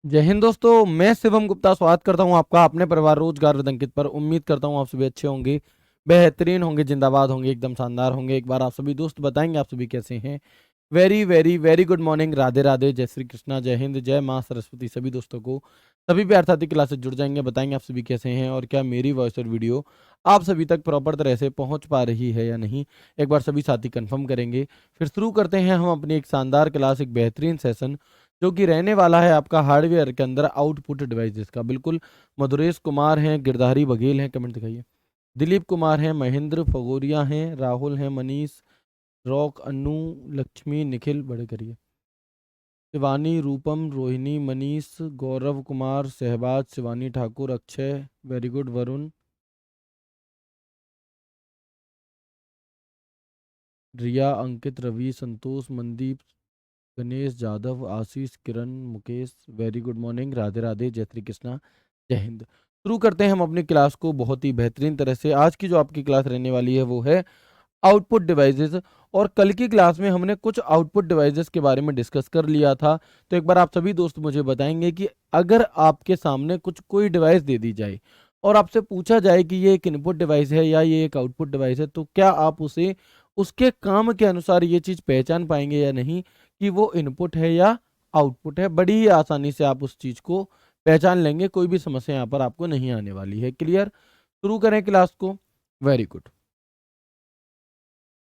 जय हिंद दोस्तों, मैं शिवम गुप्ता स्वागत करता हूं आपका अपने परिवार रोजगार विद अंकित पर। उम्मीद करता हूं आप सभी अच्छे होंगे, बेहतरीन होंगे, जिंदाबाद होंगे, एकदम शानदार होंगे। एक बार आप सभी दोस्त बताएंगे आप सभी कैसे हैं। Very very very good morning, Radhe Radhe, जय श्री कृष्णा, जय हिंद, जय माँ सरस्वती। सभी दोस्तों को सभी भी अर्थात क्लास से जुड़ जाएंगे, बताएंगे आप सभी कैसे हैं और क्या मेरी वॉइस और वीडियो आप सभी तक प्रॉपर तरह से पहुंच पा रही है या नहीं। एक बार सभी साथी कंफर्म करेंगे, फिर शुरू करते हैं हम अपनी एक शानदार क्लास, एक बेहतरीन सेशन जो कि रहने वाला है आपका हार्डवेयर के अंदर आउटपुट डिवाइसेस का। बिल्कुल मधुरेश कुमार हैं, गिरधारी बघेल हैं, कमेंट दिखाइए। दिलीप कुमार हैं, महेंद्र फगोरिया हैं, राहुल हैं, मनीष, रॉक, अनु, लक्ष्मी, निखिल, बड़े करिए, Shivani, Roopam, Rohini, Manish, Gaurav Kumar, Shahbaz, Shivani Thakur, Akshay, very good, Varun, Riya, Ankit, Ravi, Santosh, Mandeep, Ganesh, Jadhav, Ashish, Kiran, Mukesh, very good morning, Radhe Radhe, जय श्री कृष्णा, जय हिंद। शुरू करते हैं हम अपनी क्लास को बहुत ही बेहतरीन तरह से। आज की जो आपकी क्लास रहने वाली है वो है आउटपुट डिवाइसेस। और कल की क्लास में हमने कुछ आउटपुट डिवाइसेस के बारे में डिस्कस कर लिया था। तो एक बार आप सभी दोस्त मुझे बताएंगे कि अगर आपके सामने कुछ कोई डिवाइस दे दी जाए और आपसे पूछा जाए कि ये एक इनपुट डिवाइस है या ये एक आउटपुट डिवाइस है, तो क्या आप उसे उसके काम के अनुसार ये चीज़ पहचान पाएंगे या नहीं कि वो इनपुट है या आउटपुट है। बड़ी ही आसानी से आप उस चीज़ को पहचान लेंगे, कोई भी समस्या यहाँ पर आपको नहीं आने वाली है। क्लियर? शुरू करें क्लास को। Very good.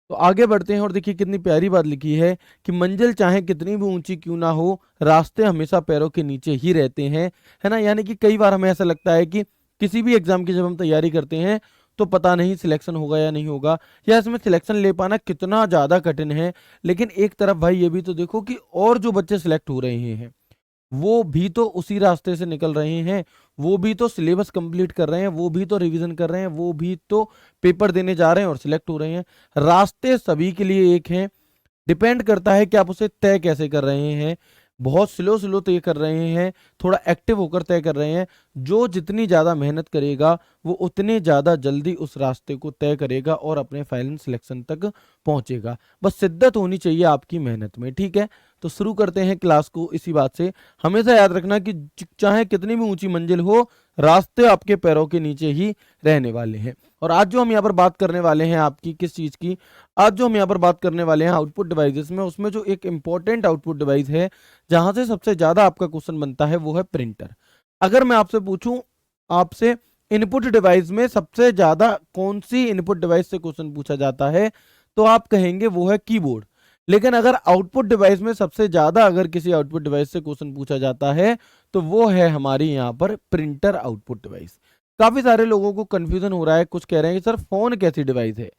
तो आगे बढ़ते हैं और देखिए कितनी प्यारी बात लिखी है कि मंजिल चाहे कितनी भी ऊंची क्यों ना हो, रास्ते हमेशा पैरों के नीचे ही रहते हैं। है ना? यानी कि कई बार हमें ऐसा लगता है कि किसी भी एग्जाम की जब हम तैयारी करते हैं तो पता नहीं सिलेक्शन होगा या नहीं होगा, या इसमें सिलेक्शन ले पाना कितना ज़्यादा कठिन है। लेकिन एक तरफ भाई ये भी तो देखो कि और जो बच्चे सिलेक्ट हो रहे हैं वो भी तो उसी रास्ते से निकल रहे हैं, वो भी तो सिलेबस कंप्लीट कर रहे हैं, वो भी तो रिवीजन कर रहे हैं, वो भी तो पेपर देने जा रहे हैं और सिलेक्ट हो रहे हैं। रास्ते सभी के लिए एक हैं, डिपेंड करता है कि आप उसे तय कैसे कर रहे हैं। बहुत स्लो स्लो तय कर रहे हैं, थोड़ा एक्टिव होकर तय कर रहे हैं। जो जितनी ज़्यादा मेहनत करेगा वो उतने ज़्यादा जल्दी उस रास्ते को तय करेगा और अपने फाइनल सिलेक्शन तक पहुंचेगा। बस शिद्दत होनी चाहिए आपकी मेहनत में। ठीक है, तो शुरू करते हैं क्लास को इसी बात से। हमेशा याद रखना कि चाहे कितनी भी ऊंची मंजिल हो, रास्ते आपके पैरों के नीचे ही रहने वाले हैं। और आज जो हम यहाँ पर बात करने वाले हैं आपकी किस चीज़ की, आज जो हम यहाँ पर बात करने वाले हैं आउटपुट डिवाइसेस में, उसमें जो एक इंपॉर्टेंट आउटपुट डिवाइस है जहां से सबसे ज्यादा आपका क्वेश्चन बनता है वो है प्रिंटर। अगर मैं आपसे पूछूं, आपसे इनपुट डिवाइस में सबसे ज्यादा कौन सी इनपुट डिवाइस से क्वेश्चन पूछा जाता है, तो आप कहेंगे वो है कीबोर्ड। लेकिन अगर आउटपुट डिवाइस में सबसे ज्यादा अगर किसी आउटपुट डिवाइस से क्वेश्चन पूछा जाता है तो वो है हमारी यहाँ पर प्रिंटर आउटपुट डिवाइस। काफी सारे लोगों को कंफ्यूजन हो रहा है, कुछ कह रहे हैं कि सर फोन कैसी डिवाइस है।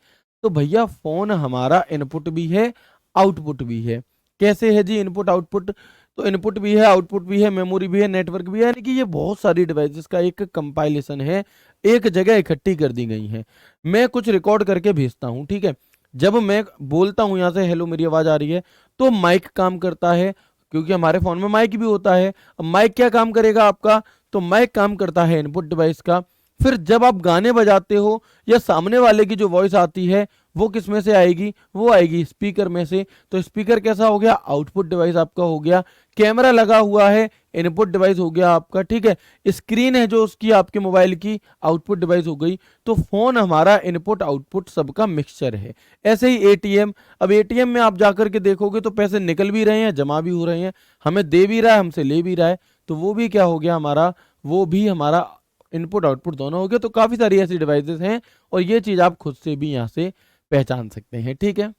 तो भैया फोन हमारा इनपुट भी है, आउटपुट भी है। कैसे है जी इनपुट आउटपुट? तो इनपुट भी है, आउटपुट भी है, मेमोरी भी है, नेटवर्क भी है, यानी कि ये बहुत सारी डिवाइसेस का एक कंपाइलेशन है, एक जगह इकट्ठी कर दी गई है। मैं कुछ रिकॉर्ड करके भेजता हूँ, ठीक है। जब मैं बोलता हूँ यहाँ से हेलो मेरी आवाज आ रही है, तो माइक काम करता है, क्योंकि हमारे फोन में माइक भी होता है। अब माइक क्या काम करेगा आपका? तो माइक काम करता है इनपुट डिवाइस का। फिर जब आप गाने बजाते हो या सामने वाले की जो वॉइस आती है वो किस में से आएगी? वो आएगी स्पीकर में से। तो स्पीकर कैसा हो गया? आउटपुट डिवाइस आपका हो गया। कैमरा लगा हुआ है, इनपुट डिवाइस हो गया आपका, ठीक है। स्क्रीन है जो उसकी आपके मोबाइल की, आउटपुट डिवाइस हो गई। तो फोन हमारा इनपुट आउटपुट सबका मिक्सचर है। ऐसे ही एटीएम, अब एटीएम में आप जाकर के देखोगे तो पैसे निकल भी रहे हैं, जमा भी हो रहे हैं, हमें दे भी रहा है, हमसे ले भी रहा है। तो वो भी क्या हो गया हमारा? वो भी हमारा इनपुट आउटपुट दोनों हो गया। तो काफी सारी ऐसी डिवाइसेस हैं और ये चीज आप खुद से भी यहाँ से पहचान सकते हैं। ठीक है,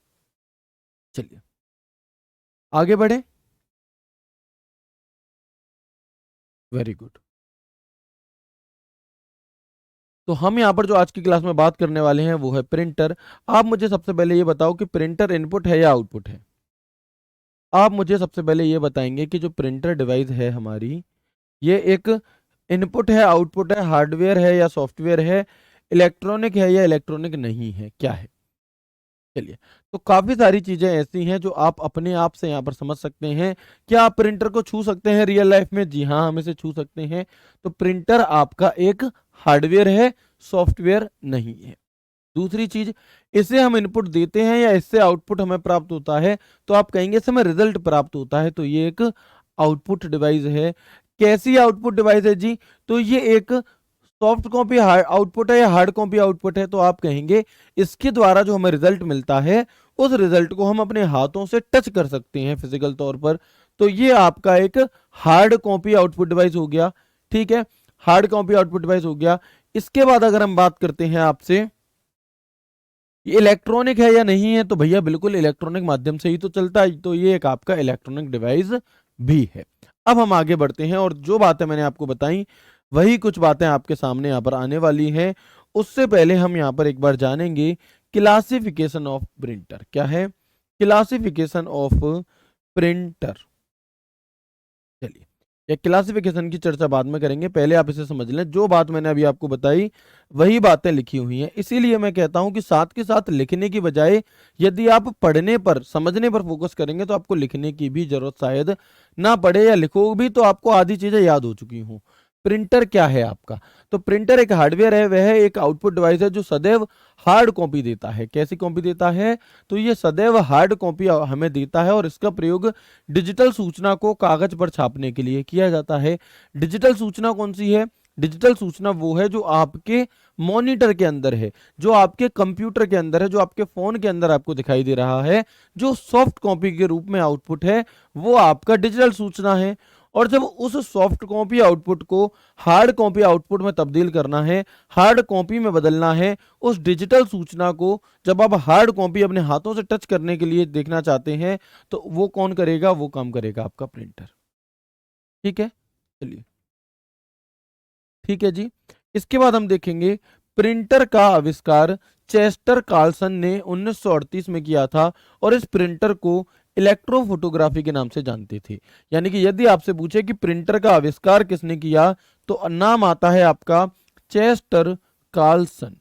चलिए आगे बढ़े। Very good. तो हम यहाँ पर जो आज की क्लास में बात करने वाले हैं वो है प्रिंटर। आप मुझे सबसे पहले ये बताओ कि प्रिंटर इनपुट है या आउटपुट है? आप मुझे सबसे पहले ये बताएंगे कि जो प्रिंटर डिवाइस है हमारी, ये एक इनपुट है, आउटपुट है, हार्डवेयर है या सॉफ्टवेयर है, इलेक्ट्रॉनिक है या इलेक्ट्रॉनिक नहीं है, क्या है? चलिए, तो काफी सारी चीजें ऐसी हैं जो आप अपने आप से यहाँ पर समझ सकते हैं। क्या आप प्रिंटर को छू सकते हैं रियल लाइफ में? जी हाँ, हम इसे छू सकते हैं। तो प्रिंटर आपका एक हार्डवेयर है, सॉफ्टवेयर नहीं है। दूसरी चीज, इसे हम इनपुट देते हैं या इससे आउटपुट हमें प्राप्त होता है, तो आप कहेंगे इससे हमें रिजल्ट प्राप्त होता है, तो ये एक आउटपुट डिवाइस है। कैसी आउटपुट डिवाइस है जी? तो ये एक सॉफ्ट कॉपी आउटपुट है या हार्ड कॉपी आउटपुट है? तो आप कहेंगे इसके द्वारा जो हमें रिजल्ट मिलता है उस रिजल्ट को हम अपने हाथों से टच कर सकते हैं फिजिकल तौर पर। तो ये आपका एक हार्ड कॉपी आउटपुट डिवाइस हो गया। ठीक है, हार्ड कॉपी आउटपुट डिवाइस हो गया। इसके बाद अगर हम बात करते हैं आपसे ये इलेक्ट्रॉनिक है या नहीं है, तो भैया बिल्कुल इलेक्ट्रॉनिक माध्यम से ही तो चलता है, तो ये एक आपका इलेक्ट्रॉनिक डिवाइस भी है। अब हम आगे बढ़ते हैं और जो बातें मैंने आपको बताई वही कुछ बातें आपके सामने यहाँ पर आने वाली हैं। उससे पहले हम यहाँ पर एक बार जानेंगे क्लासिफिकेशन ऑफ प्रिंटर क्या है। क्लासिफिकेशन ऑफ प्रिंटर, चलिए या क्लासिफिकेशन की चर्चा बाद में करेंगे, पहले आप इसे समझ लें। जो बात मैंने अभी आपको बताई वही बातें लिखी हुई हैं, इसीलिए मैं कहता हूं कि साथ के साथ लिखने की बजाय यदि आप पढ़ने पर समझने पर फोकस करेंगे तो आपको लिखने की भी जरूरत शायद ना पड़े, या लिखो भी तो आपको आधी चीजें याद हो चुकी हों। प्रिंटर क्या है आपका? तो प्रिंटर एक हार्डवेयर है, वह एक आउटपुट डिवाइस है जो सदैव हार्ड कॉपी देता है। कैसी कॉपी देता है? तो ये सदैव हार्ड कॉपी हमें देता है और इसका प्रयोग डिजिटल सूचना को कागज पर छापने के लिए किया जाता है। डिजिटल सूचना कौन सी है? डिजिटल सूचना वो है जो आपके मॉनिटर के अंदर है, जो आपके कंप्यूटर के अंदर है, जो आपके फोन के अंदर आपको दिखाई दे रहा है, जो सॉफ्ट कॉपी के रूप में आउटपुट है, वो आपका डिजिटल सूचना है। और जब उस सॉफ्ट कॉपी आउटपुट को हार्ड कॉपी आउटपुट में तब्दील करना है, हार्ड कॉपी में बदलना है, उस डिजिटल सूचना को जब आप हार्ड कॉपी अपने हाथों से टच करने के लिए देखना चाहते हैं, तो वो कौन करेगा? वो काम करेगा आपका प्रिंटर। ठीक है, चलिए ठीक है जी। इसके बाद हम देखेंगे प्रिंटर का आविष्कार चेस्टर कार्लसन ने 1938 में किया था और इस प्रिंटर को इलेक्ट्रोफोटोग्राफी के नाम से जानते थे। यानी कि यदि आपसे पूछे कि प्रिंटर का आविष्कार किसने किया, तो नाम आता है आपका चेस्टर कार्लसन।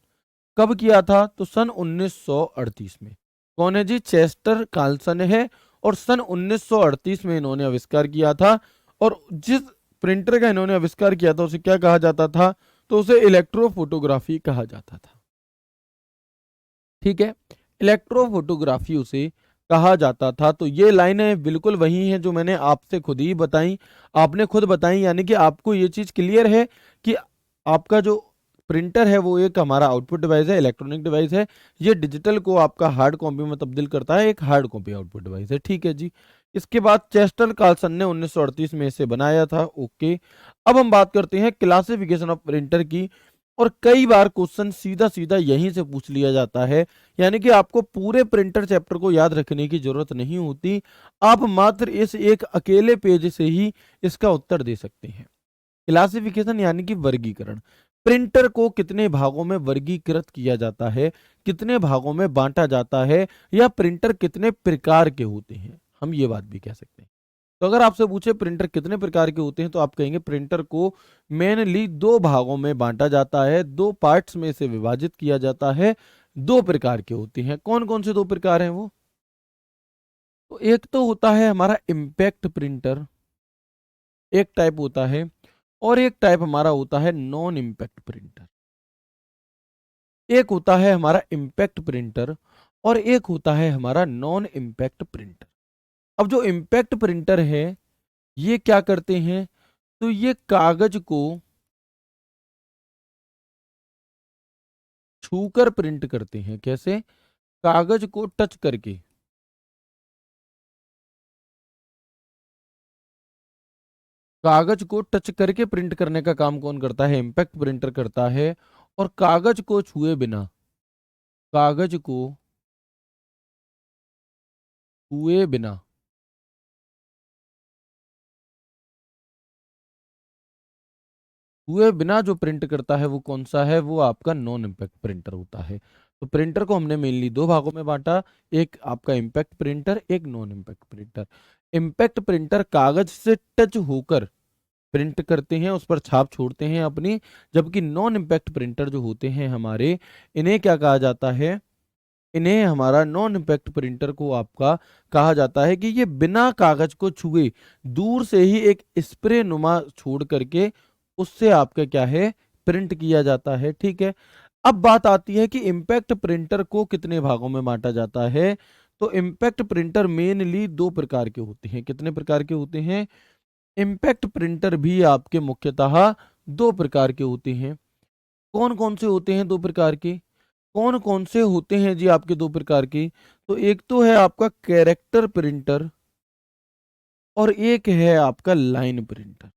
कब किया था? तो सन 1938 में। कौन है जी? चेस्टर कार्लसन है और सन 1938 में इन्होंने आविष्कार किया था। और जिस प्रिंटर का इन्होंने आविष्कार किया था उसे क्या कहा जाता था? तो उसे इलेक्ट्रोफोटोग्राफी कहा जाता था। ठीक है, इलेक्ट्रोफोटोग्राफी उसे कहा जाता था। तो ये लाइनें बिल्कुल वही हैं जो मैंने आपसे खुद ही बताई, आपने खुद बताई, यानी कि आपको ये चीज क्लियर है कि आपका जो प्रिंटर है वो एक हमारा आउटपुट डिवाइस है, इलेक्ट्रॉनिक डिवाइस है। ये डिजिटल को आपका हार्ड कॉपी में तब्दील करता है, एक हार्ड कॉपी आउटपुट डिवाइस है। ठीक है जी। इसके बाद चेस्टर कार्लसन ने 1938 में इसे बनाया था। ओके, अब हम बात करते हैं क्लासिफिकेशन ऑफ प्रिंटर की। और कई बार क्वेश्चन सीधा सीधा यहीं से पूछ लिया जाता है, यानी कि आपको पूरे प्रिंटर चैप्टर को याद रखने की जरूरत नहीं होती, आप मात्र इस एक अकेले पेज से ही इसका उत्तर दे सकते हैं। क्लासिफिकेशन यानी कि वर्गीकरण। प्रिंटर को कितने भागों में वर्गीकृत किया जाता है, कितने भागों में बांटा जाता है, या प्रिंटर कितने प्रकार के होते हैं, हम ये बात भी कह सकते हैं। तो अगर आपसे पूछे प्रिंटर कितने प्रकार के होते हैं, तो आप कहेंगे प्रिंटर को मेनली दो भागों में बांटा जाता है, दो पार्ट्स में इसे विभाजित किया जाता है। दो प्रकार के होते हैं। कौन कौन से दो प्रकार हैं वो? तो एक तो होता है हमारा इम्पैक्ट प्रिंटर, एक टाइप होता है, और एक टाइप हमारा होता है नॉन इम्पैक्ट प्रिंटर। एक होता है हमारा इम्पैक्ट प्रिंटर और एक होता है हमारा नॉन इम्पैक्ट प्रिंटर। अब जो इम्पैक्ट प्रिंटर है ये क्या करते हैं? तो ये कागज को छूकर प्रिंट करते हैं। कैसे? कागज को टच करके। कागज को टच करके प्रिंट करने का काम कौन करता है? इम्पैक्ट प्रिंटर करता है। और कागज को छुए बिना, कागज को छुए बिना हुए बिना जो प्रिंट करता है वो कौन सा है? वो आपका नॉन इम्पैक्ट प्रिंटर होता है। तो प्रिंटर को हमने मेनली दो भागों में बांटा, एक आपका इम्पैक्ट प्रिंटर, एक non impact printer. Impact printer कागज से टच होकर प्रिंट करते हैं, उस पर छाप छोड़ते हैं अपनी, जबकि नॉन इम्पैक्ट प्रिंटर जो होते हैं हमारे, इन्हें क्या कहा जाता है? इन्हें हमारा नॉन इम्पैक्ट प्रिंटर को आपका कहा जाता है कि ये बिना कागज को छुए दूर से ही एक स्प्रे नुमा छोड़ करके उससे आपका क्या है? प्रिंट किया जाता है। ठीक है, अब बात आती है कि इम्पैक्ट प्रिंटर को कितने भागों में बांटा जाता है। तो इम्पैक्ट प्रिंटर मेनली दो प्रकार के होते हैं। कितने प्रकार के होते हैं? इम्पैक्ट प्रिंटर भी आपके मुख्यतः दो प्रकार के होते हैं। कौन कौन से होते हैं दो प्रकार के? कौन कौन से होते हैं जी आपके दो प्रकार के? तो एक तो है आपका कैरेक्टर प्रिंटर और एक है आपका लाइन प्रिंटर।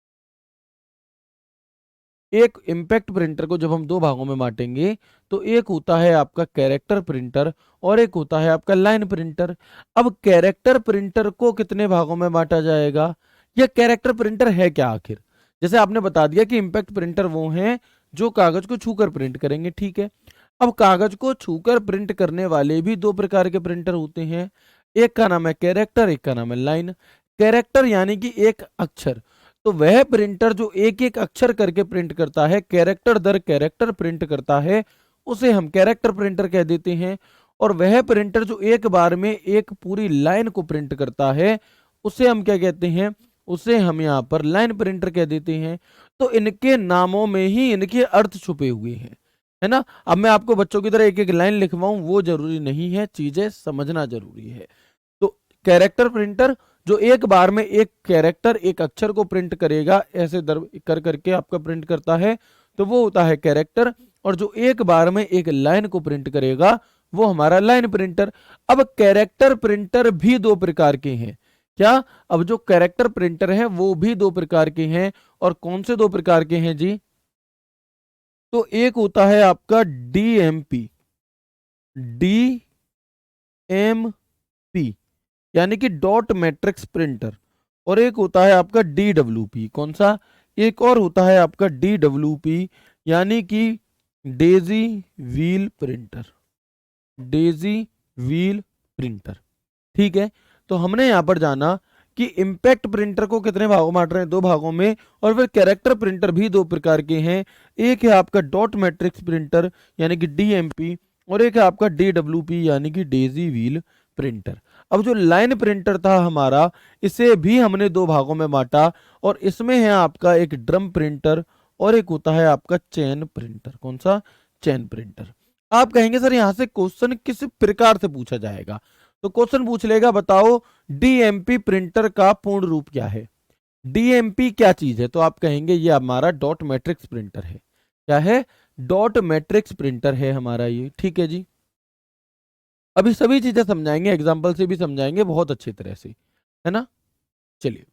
एक इम्पैक्ट प्रिंटर को जब हम दो भागों में बांटेंगे तो एक होता है आपका कैरेक्टर प्रिंटर और एक होता है आपका लाइन प्रिंटर। अब कैरेक्टर प्रिंटर को कितने भागों में बांटा जाएगा? यह कैरेक्टर प्रिंटर है क्या आखिर? जैसे आपने बता दिया कि इम्पैक्ट प्रिंटर वो हैं जो कागज को छूकर प्रिंट करेंगे, ठीक है। अब कागज को छूकर प्रिंट करने वाले भी दो प्रकार के प्रिंटर होते हैं। एक का नाम है कैरेक्टर, एक का नाम है लाइन। कैरेक्टर यानी कि एक अक्षर, तो वह प्रिंटर जो एक एक अक्षर करके प्रिंट करता है, कैरेक्टर दर कैरेक्टर प्रिंट करता है, उसे हम कैरेक्टर प्रिंटर कह देते हैं। और वह प्रिंटर जो एक बार में एक पूरी लाइन को प्रिंट करता है, उसे हम क्या कहते हैं? उसे हम यहाँ पर लाइन प्रिंटर कह देते हैं। तो इनके नामों में ही इनके अर्थ छुपे हुए हैं, है ना। अब मैं आपको बच्चों की तरह एक एक लाइन लिखवाऊं वो जरूरी नहीं है, चीजें समझना जरूरी है। तो कैरेक्टर प्रिंटर जो एक बार में एक कैरेक्टर एक अक्षर को प्रिंट करेगा, ऐसे दर कर करके आपका प्रिंट करता है, तो वो होता है कैरेक्टर। और जो एक बार में एक लाइन को प्रिंट करेगा वो हमारा लाइन प्रिंटर। अब कैरेक्टर प्रिंटर भी दो प्रकार के हैं। क्या? अब जो कैरेक्टर प्रिंटर है वो भी दो प्रकार के हैं। और कौन से दो प्रकार के हैं जी? तो एक होता है आपका डीएमपी, डीएमपी यानी कि डॉट मैट्रिक्स प्रिंटर। और एक होता है आपका डीडब्ल्यूपी। कौन सा? एक और होता है आपका डीडब्ल्यूपी यानी कि Daisy wheel printer, Daisy wheel printer. ठीक है। तो हमने यहां पर जाना कि इम्पैक्ट प्रिंटर को कितने भागों में बांट रहे हैं? दो भागों में। और फिर कैरेक्टर प्रिंटर भी दो प्रकार के हैं। एक है आपका डॉट मैट्रिक्स प्रिंटर यानी कि डीएमपी और एक है आपका डीडब्ल्यूपी यानी कि डेजी व्हील प्रिंटर। अब जो लाइन प्रिंटर था हमारा, इसे भी हमने दो भागों में बांटा और इसमें है आपका एक ड्रम प्रिंटर और एक होता है आपका चेन प्रिंटर। कौन सा? Chain printer. आप कहेंगे सर यहां से क्वेश्चन किस प्रकार से पूछा जाएगा? तो क्वेश्चन पूछ लेगा, बताओ डीएमपी प्रिंटर का पूर्ण रूप क्या है? डीएमपी क्या चीज है? तो आप कहेंगे ये हमारा डॉट मैट्रिक्स प्रिंटर है। क्या है? डॉट मैट्रिक्स प्रिंटर है हमारा ये। ठीक है जी। अभी सभी चीजें समझाएंगे, एग्जाम्पल से भी समझाएंगे बहुत अच्छी तरह से, है ना। चलिए,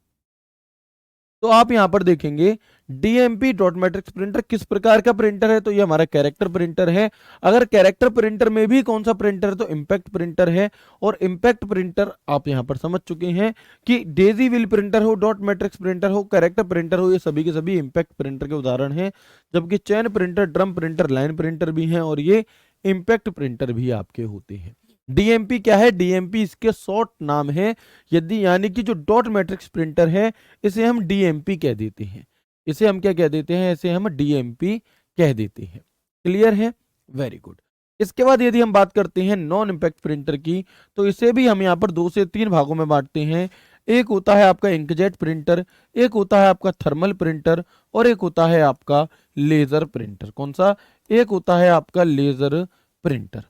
तो आप यहां पर देखेंगे डीएमपी डॉट मैट्रिक्स प्रिंटर किस प्रकार का प्रिंटर है? तो ये हमारा कैरेक्टर प्रिंटर है। अगर कैरेक्टर प्रिंटर में भी कौन सा प्रिंटर है? तो इम्पैक्ट प्रिंटर है। और इम्पैक्ट प्रिंटर आप यहां पर समझ चुके हैं कि डेजी व्हील प्रिंटर हो, डॉट मैट्रिक्स प्रिंटर हो, कैरेक्टर प्रिंटर हो, ये सभी के सभी इम्पैक्ट प्रिंटर के उदाहरण हैं। जबकि chain printer, drum printer, line printer भी हैं और ये इम्पैक्ट प्रिंटर भी आपके होते हैं। डीएमपी क्या है? डीएमपी इसके शॉर्ट नाम है। यदि यानी कि जो डॉट मैट्रिक्स प्रिंटर है इसे हम डीएमपी कह देते हैं। इसे हम क्या कह देते हैं? इसे हम डीएमपी कह देते हैं। क्लियर है? Very good. इसके बाद यदि हम बात करते हैं नॉन इम्पैक्ट प्रिंटर की, तो इसे भी हम यहाँ पर दो से तीन भागों में बांटते हैं। एक होता है आपका इंकजेट प्रिंटर, एक होता है आपका थर्मल प्रिंटर और एक होता है आपका लेजर प्रिंटर। कौन सा? एक होता है आपका लेजर प्रिंटर।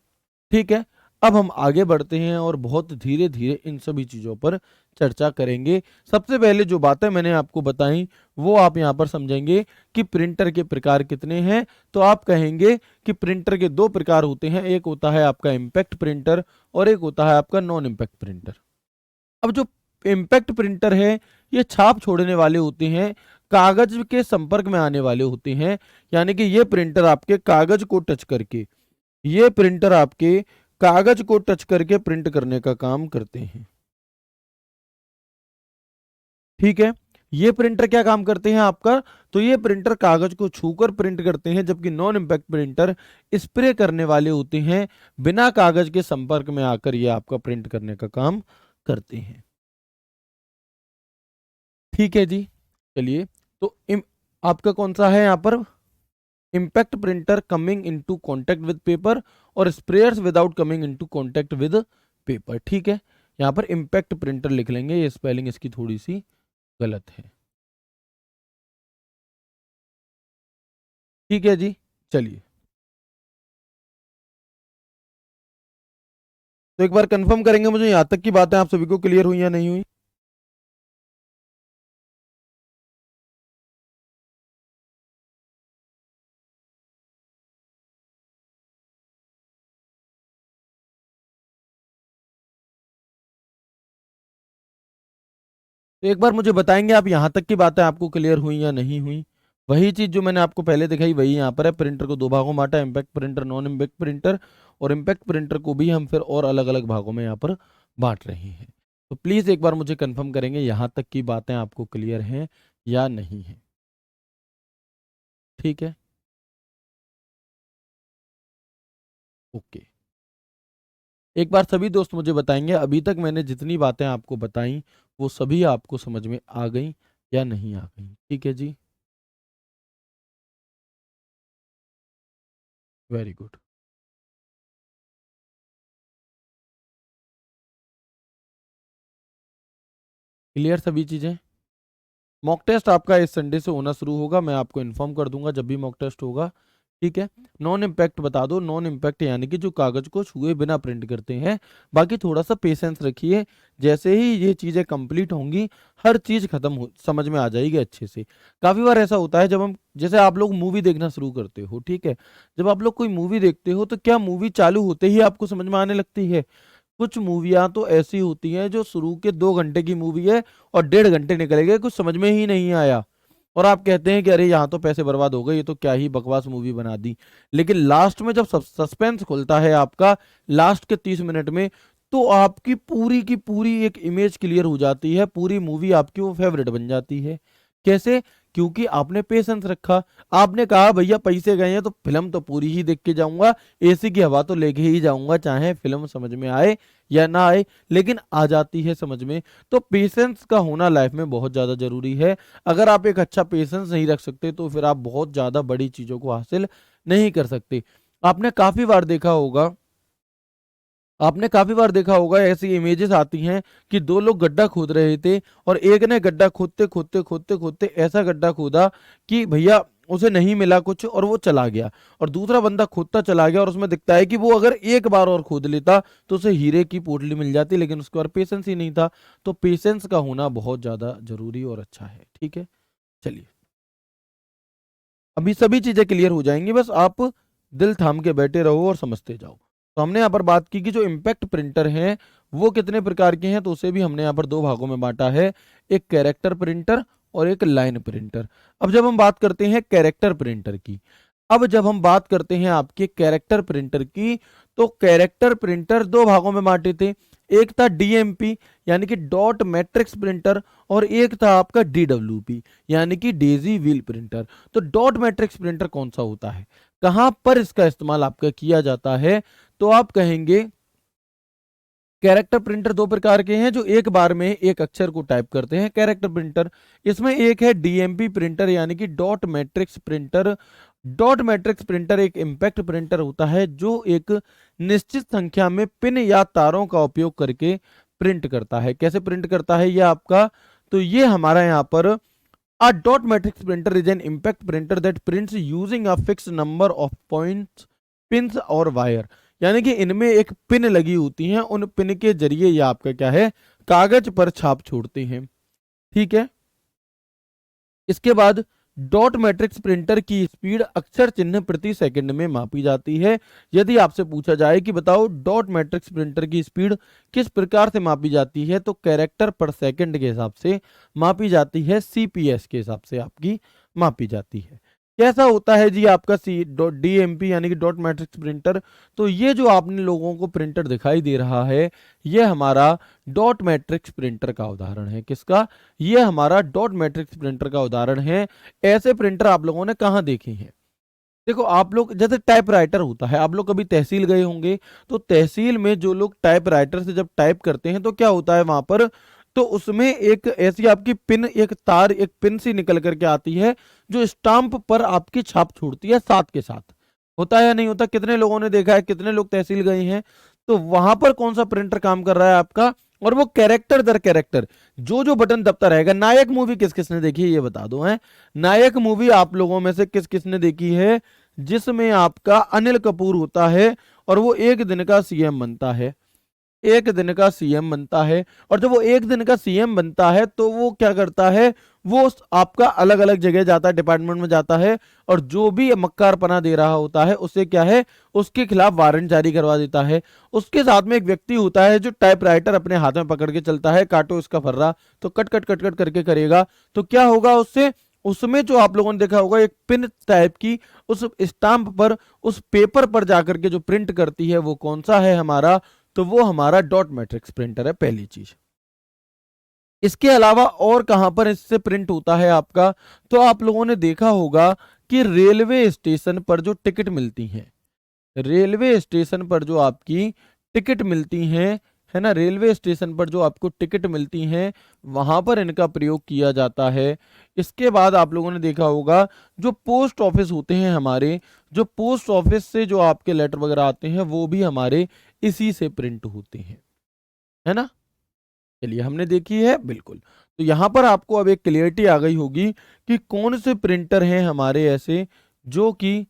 ठीक है। अब हम आगे बढ़ते हैं और बहुत धीरे धीरे इन सभी चीजों पर चर्चा करेंगे। सबसे पहले जो बातें मैंने आपको बताई वो आप यहां पर समझेंगे कि प्रिंटर के प्रकार कितने हैं। तो आप कहेंगे कि प्रिंटर के दो प्रकार होते हैं, एक होता है आपका इम्पैक्ट प्रिंटर और एक होता है आपका नॉन इम्पैक्ट प्रिंटर। अब जो इम्पैक्ट प्रिंटर है ये छाप छोड़ने वाले होते हैं, कागज के संपर्क में आने वाले होते हैं। यानी कि ये प्रिंटर आपके कागज को टच करके, ये प्रिंटर आपके कागज को टच करके प्रिंट करने का काम करते हैं। ठीक है। ये प्रिंटर क्या काम करते हैं आपका? तो ये प्रिंटर कागज को छूकर प्रिंट करते हैं, जबकि नॉन इम्पैक्ट प्रिंटर स्प्रे करने वाले होते हैं, बिना कागज के संपर्क में आकर ये आपका प्रिंट करने का काम करते हैं। ठीक है जी। चलिए, तो आपका कौन सा है यहाँ पर? Impact printer coming into contact with paper और sprayers without coming into contact with paper. ठीक है। यहाँ पर इम्पैक्ट प्रिंटर लिख लेंगे, ये स्पेलिंग इसकी थोड़ी सी गलत है। ठीक है जी। चलिए, तो एक बार कंफर्म करेंगे मुझे यहाँ तक की बातें आप सभी को क्लियर हुई या नहीं हुई? तो एक बार मुझे बताएंगे आप यहाँ तक की बातें आपको क्लियर हुई या नहीं हुई। वही चीज जो मैंने आपको पहले दिखाई वही यहाँ पर है। प्रिंटर को दो भागों में बांटा, impact printer, non impact printer, और इम्पैक्ट प्रिंटर को भी हम फिर और अलग अलग भागों में यहाँ पर बांट रहे हैं। तो प्लीज एक बार मुझे कंफर्म करेंगे यहाँ तक की बातें आपको क्लियर हैं या नहीं है। ठीक है, ओके। एक बार सभी दोस्त मुझे बताएंगे अभी तक मैंने जितनी बातें आपको बताई वो सभी आपको समझ में आ गई या नहीं आ गई। ठीक है जी, वेरी गुड। क्लियर सभी चीजें। मॉक टेस्ट आपका इस संडे से होना शुरू होगा, मैं आपको इन्फॉर्म कर दूंगा जब भी मॉक टेस्ट होगा। ठीक है, नॉन इम्पैक्ट बता दो। नॉन इम्पैक्ट यानी कि जो कागज को छुए बिना प्रिंट करते हैं। बाकी थोड़ा सा पेशेंस रखिए, जैसे ही ये चीजें कंप्लीट होंगी हर चीज खत्म हो समझ में आ जाएगी अच्छे से। काफी बार ऐसा होता है जब हम, जैसे आप लोग मूवी देखना शुरू करते हो, ठीक है, जब आप लोग कोई मूवी देखते हो तो क्या मूवी चालू होते ही आपको समझ में आने लगती है? कुछ मूवियां तो ऐसी होती हैं जो शुरू के 2 घंटे की मूवी है और 1.5 घंटे निकल गए, कुछ समझ में ही नहीं आया, और आप कहते हैं कि अरे यहाँ तो पैसे बर्बाद हो गए, ये तो क्या ही बकवास मूवी बना दी। लेकिन लास्ट में जब सस्पेंस खुलता है आपका लास्ट के 30 मिनट में, तो आपकी पूरी की पूरी एक इमेज क्लियर हो जाती है, पूरी मूवी आपकी वो फेवरेट बन जाती है। कैसे? क्योंकि आपने पेशेंस रखा। आपने कहा भैया पैसे गए हैं तो फिल्म तो पूरी ही देख के जाऊंगा, एसी की हवा तो लेके ही जाऊंगा, चाहे फिल्म समझ में आए या ना आए, लेकिन आ जाती है समझ में। तो पेशेंस का होना लाइफ में बहुत ज्यादा जरूरी है। अगर आप एक अच्छा पेशेंस नहीं रख सकते तो फिर आप बहुत ज्यादा बड़ी चीजों को हासिल नहीं कर सकते। आपने काफी बार देखा होगा, आपने काफी बार देखा होगा ऐसी इमेजेस आती हैं कि दो लोग गड्ढा खोद रहे थे और एक ने गड्ढा खोदते खोदते खोदते खोदते ऐसा गड्ढा खोदा कि भैया उसे नहीं मिला कुछ और वो चला गया, और दूसरा बंदा खोदता चला गया और उसमें दिखता है कि वो अगर एक बार और खोद लेता तो उसे हीरे की पोटली मिल जाती, लेकिन उसके पास पेशेंस ही नहीं था। तो पेशेंस का होना बहुत ज्यादा जरूरी और अच्छा है। ठीक है, चलिए अभी सभी चीजें क्लियर हो जाएंगी, बस आप दिल थाम के बैठे रहो और समझते जाओ। तो हमने यहाँ पर बात की कि जो इम्पैक्ट प्रिंटर हैं वो कितने प्रकार के हैं, तो उसे भी हमने यहाँ पर दो भागों में बांटा है, एक कैरेक्टर प्रिंटर और एक लाइन प्रिंटर। अब जब हम बात करते हैं कैरेक्टर प्रिंटर की, अब जब हम बात करते हैं आपके कैरेक्टर प्रिंटर की, तो कैरेक्टर प्रिंटर दो भागों में बांटे थे। एक था डीएमपी यानी कि डॉट मैट्रिक्स प्रिंटर, और एक था आपका डीडब्ल्यूपी यानी कि डेजी व्हील प्रिंटर। तो डॉट मैट्रिक्स प्रिंटर कौन सा होता है, कहां पर इसका इस्तेमाल आपका किया जाता है, तो आप कहेंगे कैरेक्टर प्रिंटर दो प्रकार के हैं जो एक बार में एक अक्षर को टाइप करते हैं, कैरेक्टर प्रिंटर। इसमें एक है डीएमपी प्रिंटर यानी कि dot matrix printer. Dot matrix printer एक इम्पैक्ट प्रिंटर होता है जो एक निश्चित संख्या में पिन या तारों का उपयोग करके प्रिंट करता है। कैसे प्रिंट करता है ये आपका, तो ये हमारा यहाँ पर A dot matrix printer is an impact printer that prints using a fixed number of points, pins और वायर। यानी कि इनमें एक पिन लगी होती हैं, उन पिन के जरिए ये आपका क्या है, कागज पर छाप छोड़ते हैं। ठीक है, इसके बाद डॉट मैट्रिक्स प्रिंटर की स्पीड अक्षर चिन्ह प्रति सेकंड में मापी जाती है। यदि आपसे पूछा जाए कि बताओ डॉट मैट्रिक्स प्रिंटर की स्पीड किस प्रकार से मापी जाती है, तो कैरेक्टर पर सेकंड के हिसाब से मापी जाती है, सीपीएस के हिसाब से आपकी मापी जाती है। कैसा होता है जी आपका सी डॉट डीएमपी यानी कि डॉट मैट्रिक्स प्रिंटर, तो ये जो आपने लोगों को प्रिंटर दिखाई दे रहा है ये हमारा डॉट मैट्रिक्स प्रिंटर का उदाहरण है। किसका? ये हमारा डॉट मैट्रिक्स प्रिंटर का उदाहरण है। ऐसे प्रिंटर आप लोगों ने कहाँ देखे हैं? देखो आप लोग, जैसे टाइपराइटर होता है, आप लोग कभी तहसील गए होंगे, तो तहसील में जो लोग टाइपराइटर से जब टाइप करते हैं तो क्या होता है वहां पर, तो उसमें एक ऐसी आपकी पिन, एक तार, एक पिन सी निकल करके आती है जो स्टाम्प पर आपकी छाप छोड़ती है साथ के साथ। होता है या नहीं होता? कितने लोगों ने देखा है, कितने लोग तहसील गए हैं? तो वहां पर कौन सा प्रिंटर काम कर रहा है आपका, और वो कैरेक्टर दर कैरेक्टर जो जो बटन दबता रहेगा। नायक मूवी किस किसने देखी है ये बता दो है? नायक मूवी आप लोगों में से किस किसने देखी है, जिसमें आपका अनिल कपूर होता है और वो एक दिन का सीएम बनता है? एक दिन का सीएम बनता है। और जब वो एक दिन का सीएम बनता है तो वो क्या करता है, वो आपका अलग अलग जगह जाता है, डिपार्टमेंट में जाता है, और जो भी मक्कारपना दे रहा होता है उससे क्या है, उसके खिलाफ वारंट जारी करवा देता है। उसके साथ में एक व्यक्ति होता है जो टाइपराइटर अपने हाथ में पकड़ के चलता है, काटो इसका फर्रा, तो कट कट कट कट करके करेगा। तो क्या होगा उससे, उसमें जो आप लोगों ने देखा होगा एक पिन टाइप की उस स्टाम्प पर, उस पेपर पर जाकर के जो प्रिंट करती है वो कौन सा है हमारा, तो वो हमारा डॉट मैट्रिक्स प्रिंटर है, पहली चीज। इसके अलावा और कहां पर इससे प्रिंट होता है आपका, तो आप लोगों ने देखा होगा कि रेलवे स्टेशन पर जो टिकट मिलती हैं, रेलवे स्टेशन पर जो आपकी टिकट मिलती हैं, है ना, रेलवे स्टेशन पर जो आपको टिकट मिलती हैं वहां पर इनका प्रयोग किया जाता है। इसके बाद आप लोगों ने देखा होगा जो पोस्ट ऑफिस होते हैं हमारे, जो पोस्ट ऑफिस से जो आपके लेटर वगैरह आते हैं वो भी हमारे इसी से प्रिंट होते हैं, है ना। चलिए हमने देखी है, बिल्कुल। तो यहां पर आपको अब एक क्लियरिटी आ गई होगी कि कौन से प्रिंटर हैं हमारे ऐसे जो कि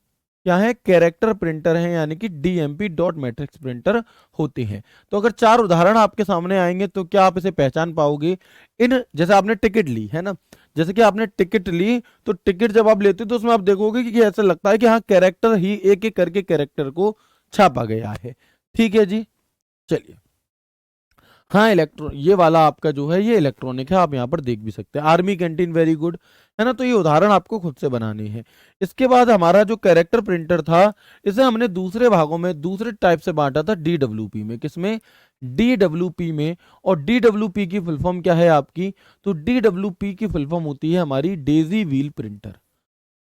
क्या है, कैरेक्टर प्रिंटर हैं, यानी कि डीएमपी डॉट मैट्रिक्स प्रिंटर होते हैं। तो अगर चार उदाहरण आपके सामने आएंगे तो क्या आप इसे पहचान पाओगे। इन जैसे आपने टिकट ली है ना, जैसे कि आपने टिकट ली, तो टिकट जब आप लेते हो तो उसमें आप देखोगे कि ऐसा लगता है कि हाँ कैरेक्टर ही एक एक करके कैरेक्टर को छापा गया है। ठीक है जी, चलिए। हाँ इलेक्ट्रॉन, ये वाला आपका जो है ये इलेक्ट्रॉनिक है, आप यहाँ पर देख भी सकते हैं, आर्मी कैंटीन वेरी गुड, है ना। तो ये उदाहरण आपको खुद से बनाने हैं। इसके बाद हमारा जो कैरेक्टर प्रिंटर था, इसे हमने दूसरे भागों में दूसरे टाइप से बांटा था, डीडब्ल्यूपी में। किसमें, डीडब्ल्यूपी में। और डीडब्ल्यूपी की फुल फॉर्म क्या है आपकी, तो डीडब्ल्यूपी की फुल फॉर्म होती है हमारी Daisy wheel printer.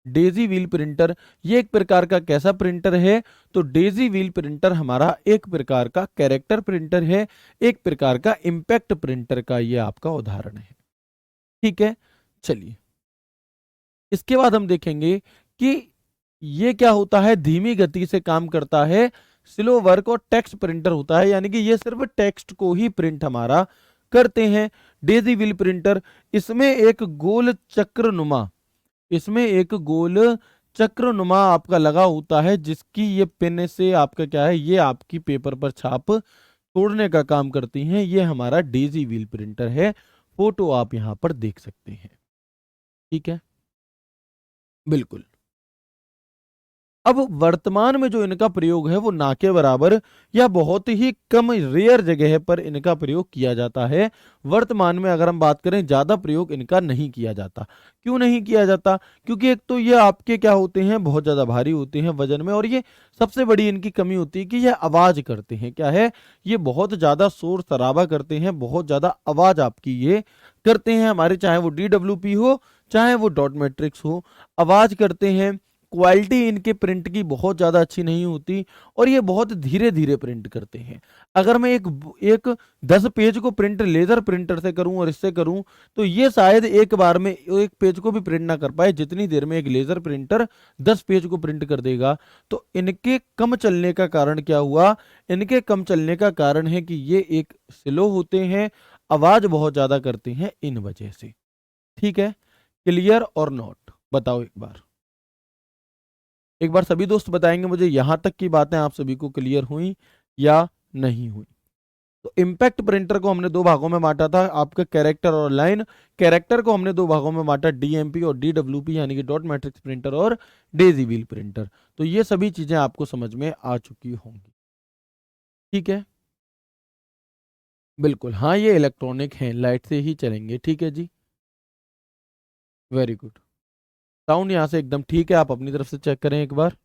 Daisy wheel printer ये एक प्रकार का कैसा प्रिंटर है, तो डेजी व्हील प्रिंटर हमारा एक प्रकार का कैरेक्टर प्रिंटर है, एक प्रकार का इंपैक्ट प्रिंटर का ये आपका उदाहरण है। ठीक है, चलिए। इसके बाद हम देखेंगे कि ये क्या होता है, धीमी गति से काम करता है, स्लो वर्क और टेक्स्ट प्रिंटर होता है, यानी कि ये सिर्फ टेक्स्ट को ही प्रिंट हमारा करते हैं। डेजी व्हील प्रिंटर, इसमें एक गोल चक्रनुमा, इसमें एक गोल चक्रनुमा आपका लगा होता है, जिसकी ये पेन से आपका क्या है, ये आपकी पेपर पर छाप छोड़ने का काम करती हैं। ये हमारा डेजी व्हील प्रिंटर है, फोटो आप यहां पर देख सकते हैं। ठीक है, बिल्कुल। अब वर्तमान में जो इनका प्रयोग है वो ना के बराबर या बहुत ही कम रेयर जगह पर इनका प्रयोग किया जाता है। वर्तमान में अगर हम बात करें ज्यादा प्रयोग इनका नहीं किया जाता। क्यों नहीं किया जाता, क्योंकि एक तो ये आपके क्या होते हैं, बहुत ज्यादा भारी होते हैं वजन में, और ये सबसे बड़ी इनकी कमी होती है कि ये आवाज करते हैं, क्या है, ये बहुत ज्यादा शोर शराबा करते हैं, बहुत ज्यादा आवाज आपकी ये करते हैं हमारे, चाहे वो डीडब्ल्यूपी हो चाहे वो डॉट मैट्रिक्स हो, आवाज करते हैं। क्वालिटी इनके प्रिंट की बहुत ज़्यादा अच्छी नहीं होती, और ये बहुत धीरे धीरे प्रिंट करते हैं। अगर मैं एक एक 10 पेज को प्रिंट लेजर प्रिंटर से करूं और इससे करूं, तो ये शायद एक बार में एक पेज को भी प्रिंट ना कर पाए, जितनी देर में एक लेजर प्रिंटर 10 पेज को प्रिंट कर देगा। तो इनके कम चलने का कारण क्या हुआ, इनके कम चलने का कारण है कि ये एक स्लो होते हैं, आवाज बहुत ज़्यादा करते हैं, इन वजह से। ठीक है, क्लियर और नॉट, बताओ एक बार, एक बार सभी दोस्त बताएंगे मुझे यहां तक की बातें आप सभी को क्लियर हुई या नहीं हुई। तो इम्पैक्ट प्रिंटर को हमने दो भागों में बांटा था, आपका कैरेक्टर और लाइन। कैरेक्टर को हमने दो भागों में बांटा, डीएमपी और डीडब्ल्यूपी, यानी कि डॉट मैट्रिक्स प्रिंटर और डेजी व्हील प्रिंटर। तो ये सभी चीजें आपको समझ में आ चुकी होंगी। ठीक है, बिल्कुल। हाँ ये इलेक्ट्रॉनिक हैं, लाइट से ही चलेंगे। ठीक है जी, वेरी गुड। साउंड यहाँ से एकदम ठीक है, आप अपनी तरफ से चेक करें एक बार।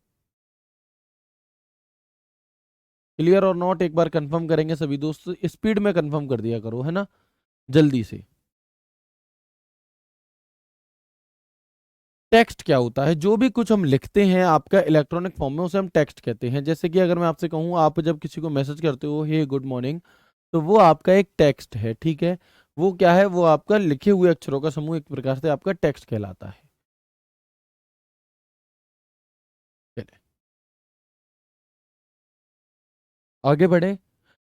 क्लियर और नॉट एक बार कंफर्म करेंगे सभी दोस्त, स्पीड में कंफर्म कर दिया करो, है ना, जल्दी से। टेक्स्ट क्या होता है, जो भी कुछ हम लिखते हैं आपका इलेक्ट्रॉनिक फॉर्म में उसे हम टेक्स्ट कहते हैं। जैसे कि अगर मैं आपसे कहूँ, आप जब किसी को मैसेज करते हो हे गुड मॉर्निंग, तो वो आपका एक टेक्स्ट है। ठीक है, वो क्या है, वो आपका लिखे हुए अक्षरों का समूह, एक प्रकार से आपका टेक्स्ट कहलाता है। चलिए आगे बढ़े।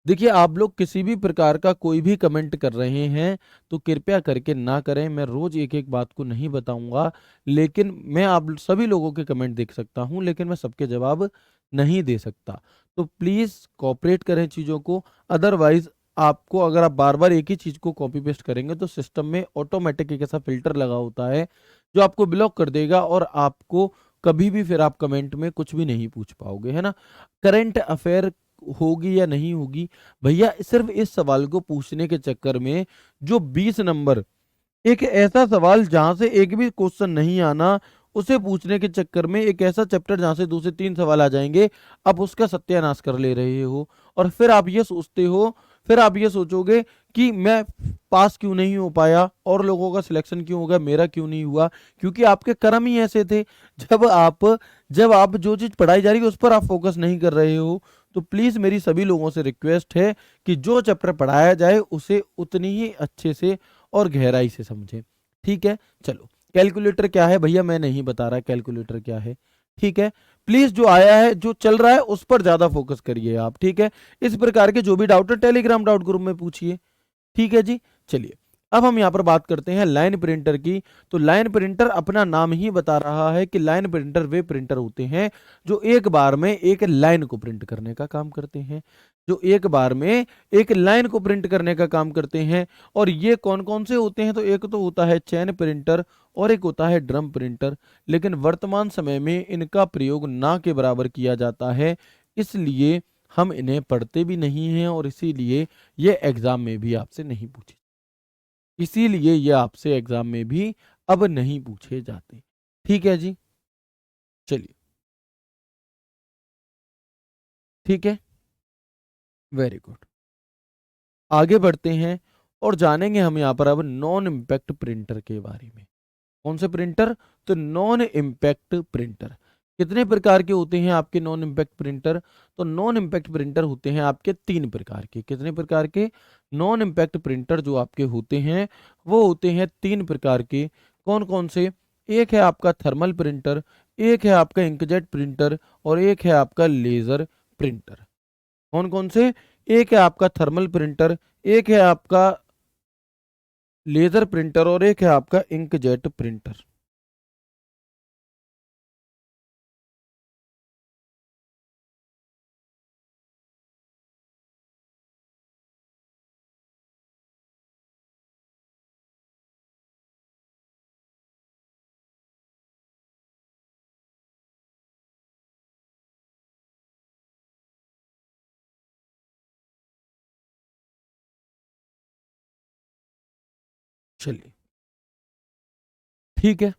देखिए आप लोग किसी भी प्रकार का कोई भी कमेंट कर रहे हैं तो कृपया करके ना करें। मैं रोज एक एक बात को नहीं बताऊंगा, लेकिन मैं आप सभी लोगों के कमेंट देख सकता हूं, लेकिन मैं सबके जवाब नहीं दे सकता। तो प्लीज़ कोऑपरेट करें चीज़ों को, अदरवाइज़ आपको अगर आप बार-बार एक ही चीज़ को कॉपी पेस्ट करेंगे तो सिस्टम में ऑटोमैटिक एक ऐसा फ़िल्टर लगा होता है, जो आपको ब्लॉक कर देगा और आपको कभी भी फिर आप कमेंट में कुछ भी नहीं पूछ पाओगे, है ना? करंट अफ़ेयर होगी या नहीं होगी, भैया सिर्फ़ इस सवाल को पूछने के चक्कर में जो 20 नंबर, एक ऐसा सवाल जहाँ से एक भी क्वेश्चन नहीं आना, उसे पूछने के चक्कर में एक ऐसा चैप्टर जहाँ से 2 से 3 सवाल आ जाएँगे, आप उसका सत्यानाश कर ले रहे हो और फिर आप ये सोचोगे कि मैं पास क्यों नहीं हो पाया और लोगों का सिलेक्शन क्यों हो गया, मेरा क्यों नहीं हुआ? क्योंकि आपके कर्म ही ऐसे थे। जब आप जब आप जो चीज़ पढ़ाई जा रही है उस पर आप फ़ोकस नहीं कर रहे हो, तो प्लीज़ मेरी सभी लोगों से रिक्वेस्ट है कि जो चैप्टर पढ़ाया जाए उसे उतनी ही अच्छे से और गहराई से समझें। ठीक है? चलो, कैलकुलेटर क्या है भैया मैं नहीं बता रहा कैलकुलेटर क्या है। ठीक है? प्लीज़ जो आया है, जो चल रहा है उस पर ज़्यादा फ़ोकस करिए आप, ठीक है? इस प्रकार के जो भी डाउट है टेलीग्राम डाउट ग्रुप में पूछिए। ठीक है जी? चलिए, अब हम यहाँ पर बात करते हैं लाइन प्रिंटर की। तो लाइन प्रिंटर अपना नाम ही बता रहा है कि लाइन प्रिंटर वे प्रिंटर होते हैं जो एक बार में एक लाइन को प्रिंट करने का काम करते हैं। जो एक बार में एक लाइन को प्रिंट करने का काम करते हैं। और ये कौन-कौन से होते हैं? तो एक तो होता है चेन प्रिंटर और एक होता है ड्रम प्रिंटर। लेकिन वर्तमान समय में इनका प्रयोग ना के बराबर किया जाता है, इसलिए हम इन्हें पढ़ते भी नहीं हैं और इसीलिए ये एग्ज़ाम में भी आपसे नहीं पूछे, इसीलिए ये आपसे एग्ज़ाम में भी अब नहीं पूछे जाते। ठीक है जी? चलिए, ठीक है? Very good. आगे बढ़ते हैं और जानेंगे हम यहाँ पर अब नॉन इम्पैक्ट प्रिंटर के बारे में। कौन से प्रिंटर? तो नॉन इम्पैक्ट प्रिंटर। कितने प्रकार के होते हैं आपके नॉन इम्पैक्ट प्रिंटर? तो नॉन इम्पैक्ट प्रिंटर होते हैं आपके 3 प्रकार के। कितने प्रकार के? नॉन इम्पैक्ट प्रिंटर जो आपके होते हैं, वो होते हैं 3 प्रकार के। कौन-कौन से? एक है आपका थर्मल प्रिंटर, एक है आपका इंकजेट प्रिंटर और एक है आपका लेज़र प्रिंटर। कौन-कौन से? एक है आपका थर्मल प्रिंटर, एक है आपका लेज़र प्रिंटर और एक है आपका इंकजेट प्रिंटर। चलिए, ठीक है।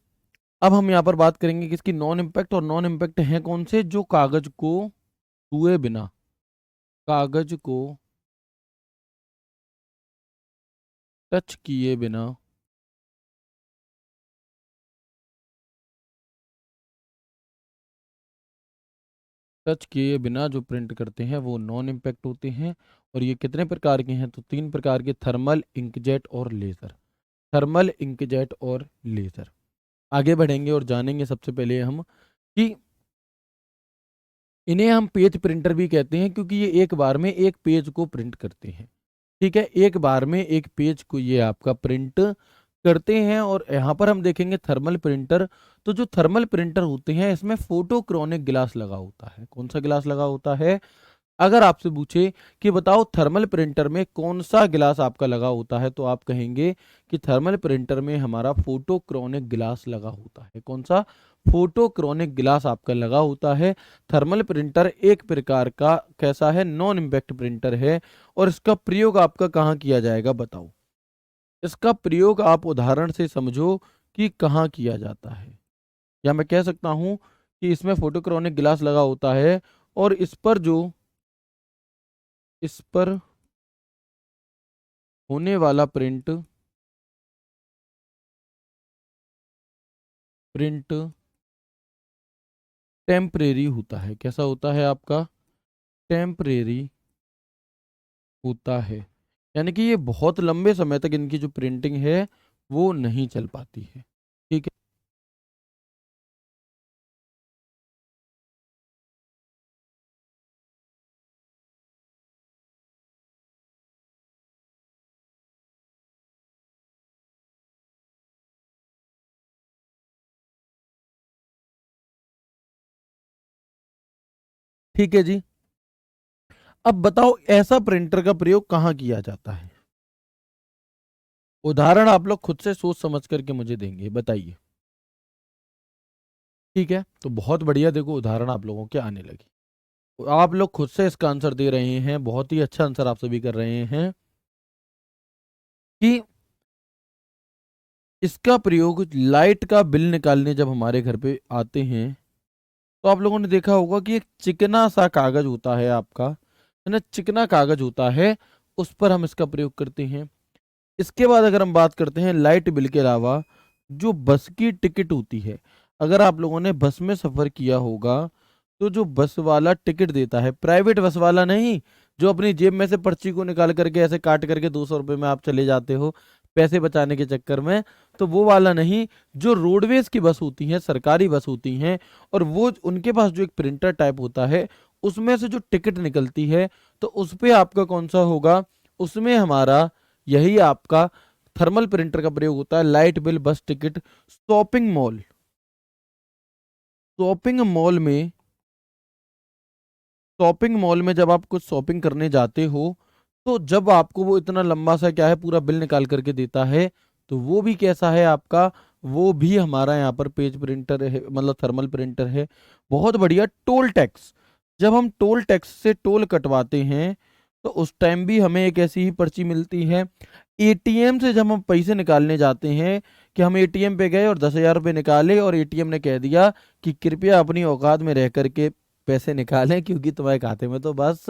अब हम यहाँ पर बात करेंगे कि इसकी नॉन इम्पैक्ट, और नॉन इम्पैक्ट हैं कौन से? जो कागज को छुए बिना, कागज को टच किए बिना, टच किए बिना जो प्रिंट करते हैं वो नॉन इम्पैक्ट होते हैं। और ये कितने प्रकार के हैं? तो 3 प्रकार के, थर्मल, इंकजेट और लेजर। थर्मल, इंकजेट और लेजर। आगे बढ़ेंगे और जानेंगे सबसे पहले हम कि इन्हें हम पेज प्रिंटर भी कहते हैं क्योंकि ये एक बार में एक पेज को प्रिंट करते हैं। ठीक है? एक बार में एक पेज को ये आपका प्रिंट करते हैं। और यहाँ पर हम देखेंगे थर्मल प्रिंटर। तो जो थर्मल प्रिंटर होते हैं इसमें फोटोक्रोनिक गिलास लगा होता है। कौन सा गिलास लगा होता है? अगर आपसे पूछे कि बताओ थर्मल प्रिंटर में कौन सा गिलास आपका लगा होता है, तो आप कहेंगे कि थर्मल प्रिंटर में हमारा फोटोक्रोनिक गिलास लगा होता है। कौन सा? फोटोक्रोनिक गिलास आपका लगा होता है। थर्मल प्रिंटर एक प्रकार का कैसा है? नॉन इम्पैक्ट प्रिंटर है। और इसका प्रयोग आपका कहाँ किया जाएगा बताओ? इसका प्रयोग आप उदाहरण से समझो कि कहाँ किया जाता है। या मैं कह सकता हूँ कि इसमें फोटोक्रोनिक गिलास लगा होता है और इस पर होने वाला प्रिंट प्रिंट टेम्परेरी होता है। कैसा होता है आपका? टेम्परेरी होता है। यानी कि ये बहुत लंबे समय तक इनकी जो प्रिंटिंग है वो नहीं चल पाती है। ठीक है? ठीक है जी। अब बताओ ऐसा प्रिंटर का प्रयोग कहाँ किया जाता है? उदाहरण आप लोग खुद से सोच समझ करके मुझे देंगे, बताइए। ठीक है, तो बहुत बढ़िया, देखो उदाहरण आप लोगों के आने लगे। आप लोग खुद से इसका आंसर दे रहे हैं, बहुत ही अच्छा आंसर आप सभी कर रहे हैं कि इसका प्रयोग लाइट का बिल निकालने जब हमारे घर पे आते हैं, तो आप लोगों ने देखा होगा कि एक चिकना सा कागज होता है आपका, है ना, चिकना कागज होता है, उस पर हम इसका प्रयोग करते हैं। इसके बाद अगर हम बात करते हैं लाइट बिल के अलावा, जो बस की टिकट होती है, अगर आप लोगों ने बस में सफर किया होगा, तो जो बस वाला टिकट देता है, प्राइवेट बस वाला नहीं, जो अपनी जेब में से पर्ची को निकाल करके ऐसे काट करके 200 रुपये में आप चले जाते हो पैसे बचाने के चक्कर में, तो वो वाला नहीं, जो रोडवेज की बस होती हैं, सरकारी बस होती हैं, और वो उनके पास जो एक प्रिंटर टाइप होता है, उसमें से जो टिकट निकलती है, तो उस पे आपका कौन सा होगा, उसमें हमारा यही आपका थर्मल प्रिंटर का प्रयोग होता है। लाइट बिल, बस ticket, shopping mall, shopping mall में शॉपिंग मॉल में जब आप कुछ शॉपिंग करने जाते हो, तो जब आपको वो इतना लंबा सा क्या है पूरा बिल निकाल करके देता है, तो वो भी कैसा है आपका, वो भी हमारा यहाँ पर पेज प्रिंटर है, मतलब थर्मल प्रिंटर है। बहुत बढ़िया। टोल टैक्स, जब हम टोल टैक्स से टोल कटवाते हैं, तो उस टाइम भी हमें एक ऐसी ही पर्ची मिलती है। एटीएम से जब हम पैसे निकालने जाते हैं, कि हम एटीएम पे गए और 10,000 रुपये निकाले, और एटीएम ने कह दिया कि कृपया अपनी औकात में रह करके पैसे निकालें, क्योंकि तुम्हारे खाते में तो बस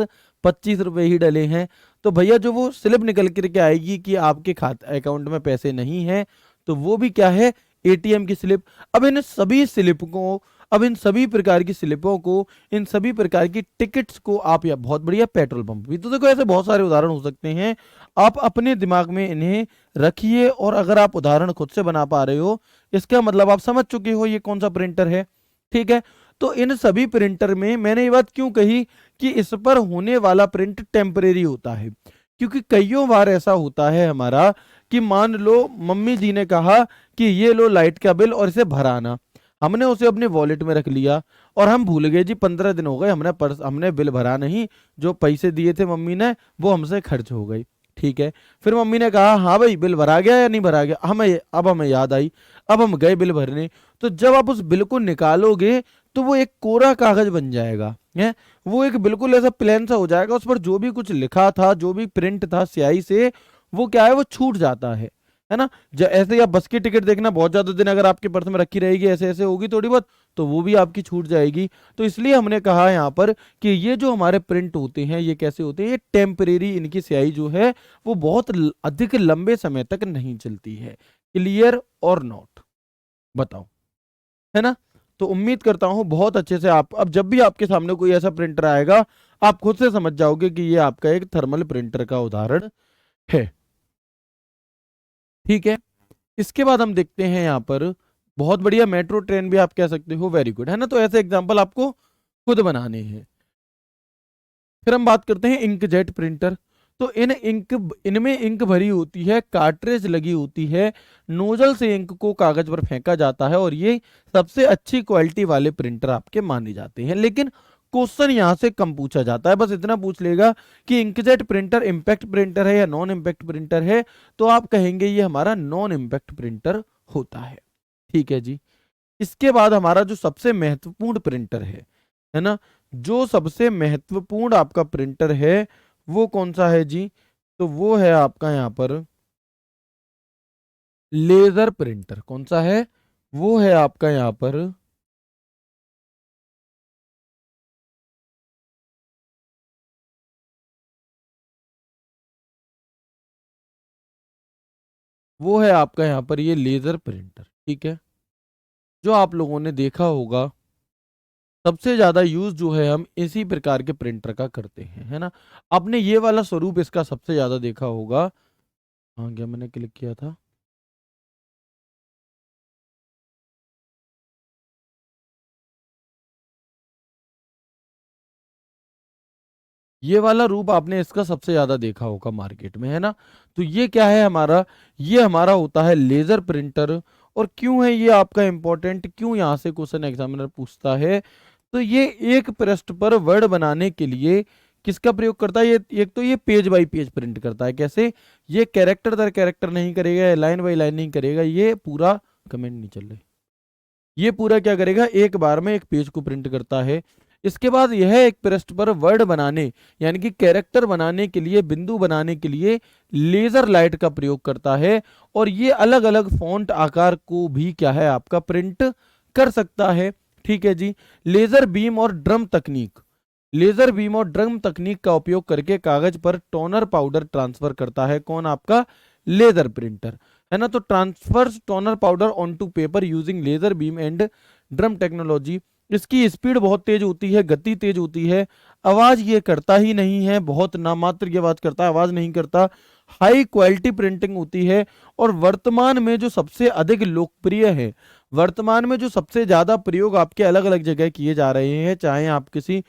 25 रुपए ही डले हैं। तो भैया जो वो स्लिप निकल करके आएगी कि आपके खाते अकाउंट में पैसे नहीं हैं, तो वो भी क्या है, एटीएम की स्लिप। अब इन सभी स्लिप को, अब इन सभी प्रकार की स्लिपों को, इन सभी प्रकार की टिकट्स को आप, या बहुत बढ़िया पेट्रोल पंप भी, तो देखो ऐसे बहुत सारे उदाहरण हो सकते हैं। आप अपने दिमाग में इन्हें रखिए, और अगर आप उदाहरण खुद से बना पा रहे हो, इसका मतलब आप समझ चुके हो ये कौन सा प्रिंटर है। ठीक है, तो इन सभी प्रिंटर में मैंने ये बात क्यों कही कि इस पर होने वाला प्रिंट टेम्परेरी होता है, क्योंकि कईयों बार ऐसा होता है हमारा कि मान लो मम्मी जी ने कहा कि ये लो लाइट का बिल और इसे भराना, हमने उसे अपने वॉलेट में रख लिया, और हम भूल गए जी, 15 दिन हो गए, हमने बिल भरा नहीं, जो पैसे दिए थे मम्मी ने वो हमसे खर्च हो गई। ठीक है, फिर मम्मी ने कहा हाँ भाई बिल भरा गया या नहीं भरा गया, हमें याद आई, अब हम गए बिल भरने। तो जब आप उस बिल को निकालोगे, तो वो एक कोरा कागज बन जाएगा है, वो एक बिल्कुल ऐसा प्लेन सा हो जाएगा, उस पर जो भी कुछ लिखा था, जो भी प्रिंट था स्याही से, वो क्या है, वो छूट जाता है ना। ऐसे ही आप बस की टिकट देखना, बहुत ज्यादा दिन अगर आपके पर्स में रखी रहेगी, ऐसे ऐसे होगी थोड़ी बहुत, तो वो भी आपकी छूट जाएगी। तो इसलिए हमने कहा यहाँ पर कि ये जो हमारे प्रिंट होते हैं, ये कैसे होते हैं, ये टेम्परेरी, इनकी स्याही जो है वो बहुत अधिक लंबे समय तक नहीं चलती है। क्लियर और नॉट, बताओ, है ना। तो उम्मीद करता हूं बहुत अच्छे से आप, अब जब भी आपके सामने कोई ऐसा प्रिंटर आएगा, आप खुद से समझ जाओगे कि ये आपका एक थर्मल प्रिंटर का उदाहरण है। ठीक है, इसके बाद हम देखते हैं यहाँ पर, बहुत बढ़िया, मेट्रो ट्रेन भी आप कह सकते हो, वेरी गुड, है ना। तो ऐसे एग्जांपल आपको खुद बनाने हैं। फिर हम बात करते हैं इंकजेट प्रिंटर। तो इनमें इंक भरी होती है, कार्ट्रिज लगी होती है, नोजल से इंक को कागज पर फेंका जाता है, और ये सबसे अच्छी क्वालिटी वाले प्रिंटर आपके माने जाते हैं। लेकिन क्वेश्चन यहाँ से कम पूछा जाता है, बस इतना पूछ लेगा कि इंकजेट प्रिंटर इम्पैक्ट प्रिंटर है या नॉन इम्पैक्ट प्रिंटर है, तो आप कहेंगे ये हमारा नॉन इम्पैक्ट प्रिंटर होता है। ठीक है जी। इसके बाद हमारा जो सबसे महत्वपूर्ण प्रिंटर है ना, जो सबसे महत्वपूर्ण आपका प्रिंटर है, वो कौन सा है जी, तो वो है आपका यहाँ पर लेजर प्रिंटर। कौन सा है, वो है आपका यहाँ पर वो है आपका यहाँ पर ये लेजर प्रिंटर। ठीक है, जो आप लोगों ने देखा होगा, सबसे ज्यादा यूज जो है हम इसी प्रकार के प्रिंटर का करते हैं, है ना। आपने ये वाला स्वरूप इसका सबसे ज्यादा देखा होगा। हाँ, क्या मैंने क्लिक किया था, ये वाला रूप आपने इसका सबसे ज्यादा देखा होगा मार्केट में, है ना। तो ये क्या है हमारा, ये हमारा होता है लेजर प्रिंटर। और क्यों है ये आपका इंपॉर्टेंट, क्यों यहाँ से क्वेश्चन एग्जामिनर पूछता है, तो ये एक पृष्ठ पर वर्ड बनाने के लिए किसका प्रयोग करता है? ये एक तो ये पेज बाय पेज प्रिंट करता है। कैसे? ये कैरेक्टर दर कैरेक्टर नहीं करेगा, लाइन बाय लाइन नहीं करेगा, ये पूरा, कमेंट नहीं चल रहे, ये पूरा क्या करेगा, एक बार में एक पेज को प्रिंट करता है। इसके बाद यह एक पृष्ठ पर वर्ड बनाने यानी कि कैरेक्टर बनाने के लिए, बिंदु बनाने के लिए लेजर लाइट का प्रयोग करता है, और ये अलग अलग फॉन्ट आकार को भी क्या है आपका प्रिंट कर सकता है। ठीक है जी। लेजर बीम और ड्रम तकनीक, लेजर बीम और ड्रम तकनीक का उपयोग करके कागज पर टोनर पाउडर ट्रांसफर करता है। कौन? आपका लेजर प्रिंटर, है ना। तो transfers toner powder onto paper using laser beam and drum technology. इसकी स्पीड बहुत तेज होती है, गति तेज होती है, आवाज ये करता ही नहीं है, बहुत नामात्र ये आवाज करता है, आवाज नहीं करता। हाई क्वालिटी प्रिंटिंग होती है, और वर्तमान में जो सबसे अधिक लोकप्रिय है, वर्तमान में जो सबसे ज्यादा प्रयोग आपके अलग अलग जगह किए जा रहे हैं, चाहे आप किसी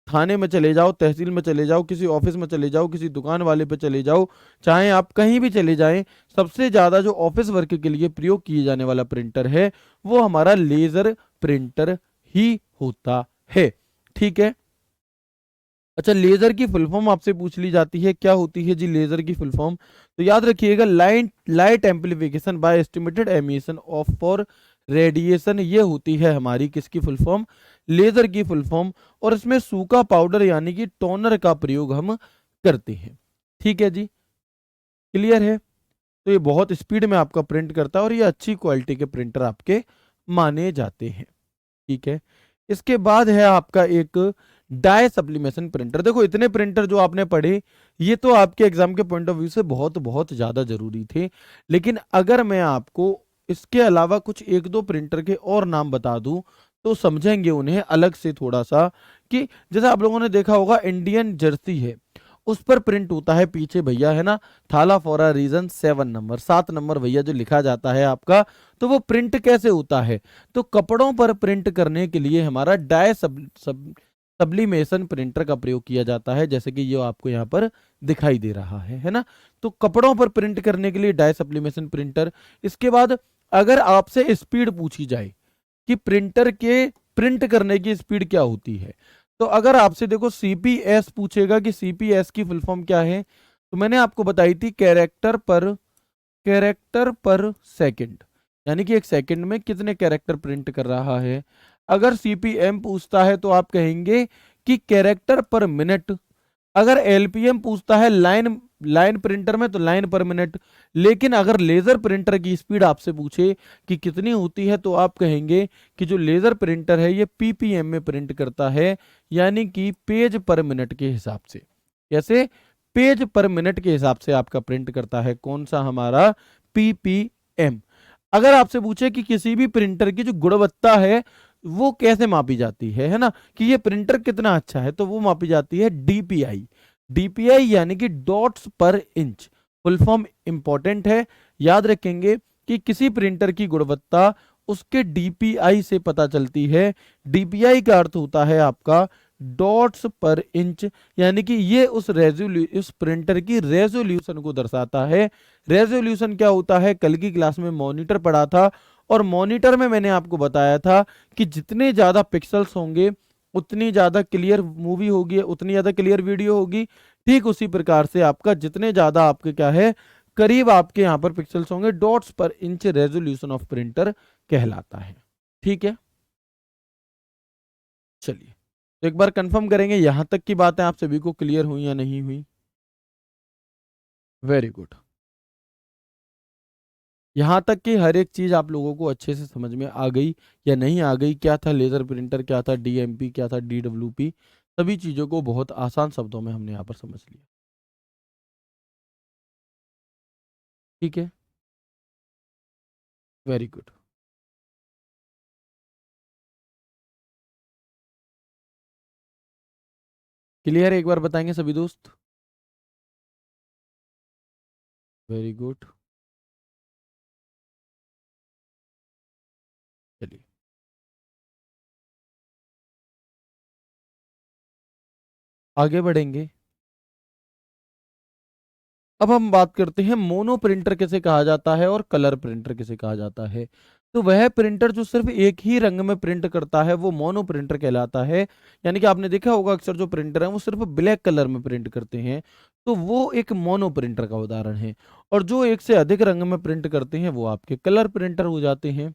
थाने में चले जाओ, तहसील में चले जाओ, किसी ऑफिस में चले जाओ, किसी दुकान वाले पे चले जाओ, चाहे आप कहीं भी चले जाएं, सबसे ज्यादा जो ऑफिस वर्क के लिए प्रयोग किए जाने वाला प्रिंटर है वो हमारा लेजर प्रिंटर ही होता है। ठीक है। अच्छा, लेजर की फुल फॉर्म आपसे पूछ ली जाती है, क्या होती है जी लेजर की फुल फॉर्म? तो याद रखिएगा, light light amplification bye estimated emission of for radiation, ये होती है हमारी किसकी फुल फॉर्म? लेजर की फुल फॉर्म। और इसमें सूखा पाउडर यानी कि टोनर का प्रयोग हम करते हैं। ठीक है जी, क्लियर है। तो ये बहुत स्पीड में आपका प्रिंट करता है, और ये अच्छी क्वालिटी के प्रिंटर आपके माने जाते हैं। ठीक है। इसके बाद है आपका एक डाई सब्लिमेशन प्रिंटर। देखो, इतने प्रिंटर जो आपने पढ़े, ये तो आपके एग्जाम के पॉइंट ऑफ व्यू से बहुत बहुत ज्यादा जरूरी थे, लेकिन अगर मैं आपको इसके अलावा कुछ एक दो प्रिंटर के और नाम बता दूं तो समझेंगे उन्हें अलग से थोड़ा सा। कि जैसा आप लोगों ने देखा होगा, इंडियन जर्सी है, उस पर प्रिंट होता है पीछे भैया, है ना, Thala for a reason 7 number, 7 number भैया जो लिखा जाता है आपका। तो वो प्रिंट कैसे होता है? तो कपड़ों पर प्रिंट करने के लिए हमारा डाई सब्लिमेशन प्रिंटर का प्रयोग किया जाता है, जैसे कि ये आपको यहाँ पर दिखाई दे रहा है ना। तो कपड़ों पर प्रिंट करने के लिए डाई सब्लिमेशन प्रिंटर। इसके बाद अगर आपसे स्पीड पूछी जाए कि प्रिंटर के प्रिंट करने की स्पीड क्या होती है, तो अगर आपसे देखो सीपीएस पूछेगा कि सीपीएस की फुल फॉर्म क्या है, तो मैंने आपको बताई थी कैरेक्टर पर सेकंड, यानी कि एक सेकंड में कितने कैरेक्टर प्रिंट कर रहा है। अगर सीपीएम पूछता है तो आप कहेंगे कि कैरेक्टर पर मिनट। अगर एलपीएम पूछता है लाइन लाइन प्रिंटर में, तो लाइन पर मिनट। लेकिन अगर लेजर प्रिंटर की स्पीड आपसे पूछे कि कितनी होती है, तो आप कहेंगे कि जो लेजर प्रिंटर है ये पीपीएम में प्रिंट करता है, यानी कि पेज पर मिनट के हिसाब से। कैसे? पेज पर मिनट के हिसाब से आपका प्रिंट करता है। कौन सा? हमारा पीपीएम। अगर आपसे पूछे कि किसी भी प्रिंटर की जो गुणवत्ता है वो कैसे मापी जाती है ना, कि ये प्रिंटर कितना अच्छा है, तो वो मापी जाती है डीपीआई। डीपीआई यानी कि डॉट्स पर इंच। फुल फॉर्म इंपॉर्टेंट है, याद रखेंगे कि किसी प्रिंटर की गुणवत्ता उसके डीपीआई से पता चलती है। डीपीआई का अर्थ होता है आपका डॉट्स पर इंच, यानी कि ये उस प्रिंटर की रेजोल्यूशन को दर्शाता है। रेजोल्यूशन क्या होता है? कल की क्लास में मॉनिटर पढ़ा था, और मॉनिटर में मैंने आपको बताया था कि जितने ज्यादा पिक्सल्स होंगे उतनी ज्यादा क्लियर मूवी होगी, उतनी ज्यादा क्लियर वीडियो होगी। ठीक उसी प्रकार से आपका जितने ज्यादा आपके क्या है करीब आपके यहाँ पर पिक्सल्स होंगे, डॉट्स पर इंच रेजोल्यूशन ऑफ प्रिंटर कहलाता है। ठीक है, चलिए तो एक बार कंफर्म करेंगे यहां तक की बातें आप सभी को क्लियर हुई या नहीं हुई? Very good. यहाँ तक कि हर एक चीज आप लोगों को अच्छे से समझ में आ गई या नहीं आ गई? क्या था लेजर प्रिंटर, क्या था डीएमपी, क्या था डीडब्ल्यूपी, सभी चीजों को बहुत आसान शब्दों में हमने यहाँ पर समझ लिया। ठीक है, वेरी गुड। क्लियर है? एक बार बताएंगे सभी दोस्त। Very good. चलिए आगे बढ़ेंगे। अब हम बात करते हैं मोनो प्रिंटर किसे कहा जाता है और कलर प्रिंटर किसे कहा जाता है। तो वह प्रिंटर जो सिर्फ एक ही रंग में प्रिंट करता है वो मोनो प्रिंटर कहलाता है। यानी कि आपने देखा होगा अक्सर जो प्रिंटर है वो सिर्फ ब्लैक कलर में प्रिंट करते हैं, तो वो एक मोनो प्रिंटर का उदाहरण है। और जो एक से अधिक रंग में प्रिंट करते हैं वो आपके कलर प्रिंटर हो जाते हैं,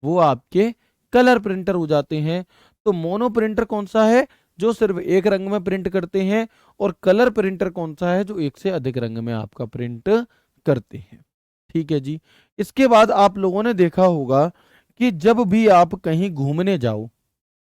वो आपके कलर प्रिंटर हो जाते हैं। तो मोनो प्रिंटर कौन सा है, जो सिर्फ एक रंग में प्रिंट करते हैं, और कलर प्रिंटर कौन सा है, जो एक से अधिक रंग में आपका प्रिंट करते हैं। ठीक है जी। इसके बाद आप लोगों ने देखा होगा कि जब भी आप कहीं घूमने जाओ,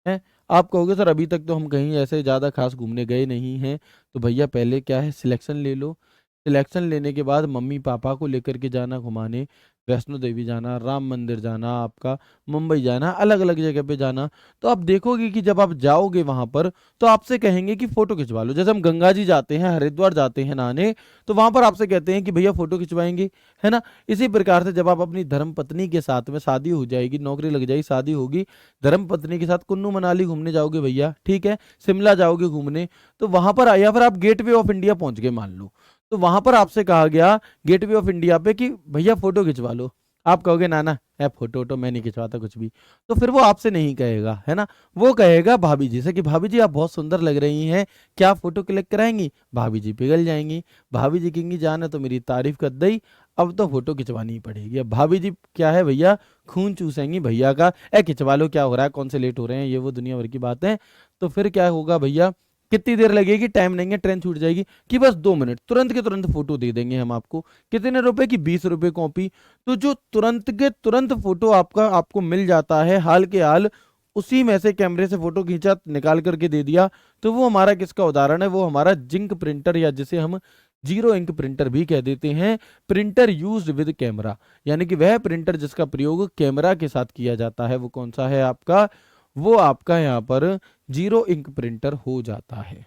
है, आप कहोगे सर अभी तक तो हम कहीं ऐसे ज़्यादा खास घूमने गए नहीं हैं, तो भैया पहले क्या है, सिलेक्शन ले लो। सिलेक्शन लेने के बाद मम्मी पापा को लेकर के जाना घुमाने, वैष्णो देवी जाना, राम मंदिर जाना, आपका मुंबई जाना, अलग अलग जगह पे जाना। तो आप देखोगे कि जब आप जाओगे वहां पर तो आपसे कहेंगे कि फोटो खिंचवा लो। जैसे हम गंगा जी जाते हैं, हरिद्वार जाते हैं नहाने, तो वहां पर आपसे कहते हैं कि भैया फोटो खिंचवाएंगे, है ना। इसी प्रकार से जब आप अपनी धर्म पत्नी के साथ में, शादी हो जाएगी, नौकरी लग जाएगी, शादी होगी, धर्म पत्नी के साथ कुल्लू मनाली घूमने जाओगे भैया, ठीक है, शिमला जाओगे घूमने, तो वहां पर, या फिर आप गेटवे ऑफ इंडिया पहुंच गए मान लो, तो वहां पर आपसे कहा गया गेटवे ऑफ इंडिया पे कि भैया फोटो खिंचवा लो। आप कहोगे ना ना है, फोटो वोटो मैं नहीं खिंचवाता कुछ भी। तो फिर वो आपसे नहीं कहेगा, है ना, वो कहेगा भाभी जी से कि भाभी जी आप बहुत सुंदर लग रही हैं, क्या फोटो क्लिक कराएंगी। भाभी जी पिघल जाएंगी, भाभी जी कहेंगी जान है तो मेरी तारीफ कर दई, अब तो फोटो खिंचवानी ही पड़ेगी। अब भाभी जी क्या है भैया, खून चूसेंगी भैया का, ए खिंचवा लो, क्या हो रहा है, कौन से लेट हो रहे हैं, ये वो दुनिया भर की बात है। तो फिर क्या होगा भैया, कितनी देर लगेगी, टाइम नहीं है, ट्रेन छूट जाएगी, कि बस 2 मिनट, तुरंत के तुरंत फोटो दे देंगे हम आपको। कितने रुपए की, 20 रुपए कॉपी। तो जो तुरंत के तुरंत फोटो आपका आपको मिल जाता है, हाल के हाल उसी में से कैमरे से फोटो खींचा, निकाल करके दे दिया, तो वो हमारा किसका उदाहरण है, वो हमारा जिंक प्रिंटर, या जिसे हम जीरो इंक प्रिंटर भी कह देते हैं, प्रिंटर यूज्ड विद कैमरा। यानी कि वह प्रिंटर जिसका प्रयोग कैमरा के साथ किया जाता है, वो कौन सा है आपका, वो आपका यहाँ पर जीरो इंक प्रिंटर हो जाता है।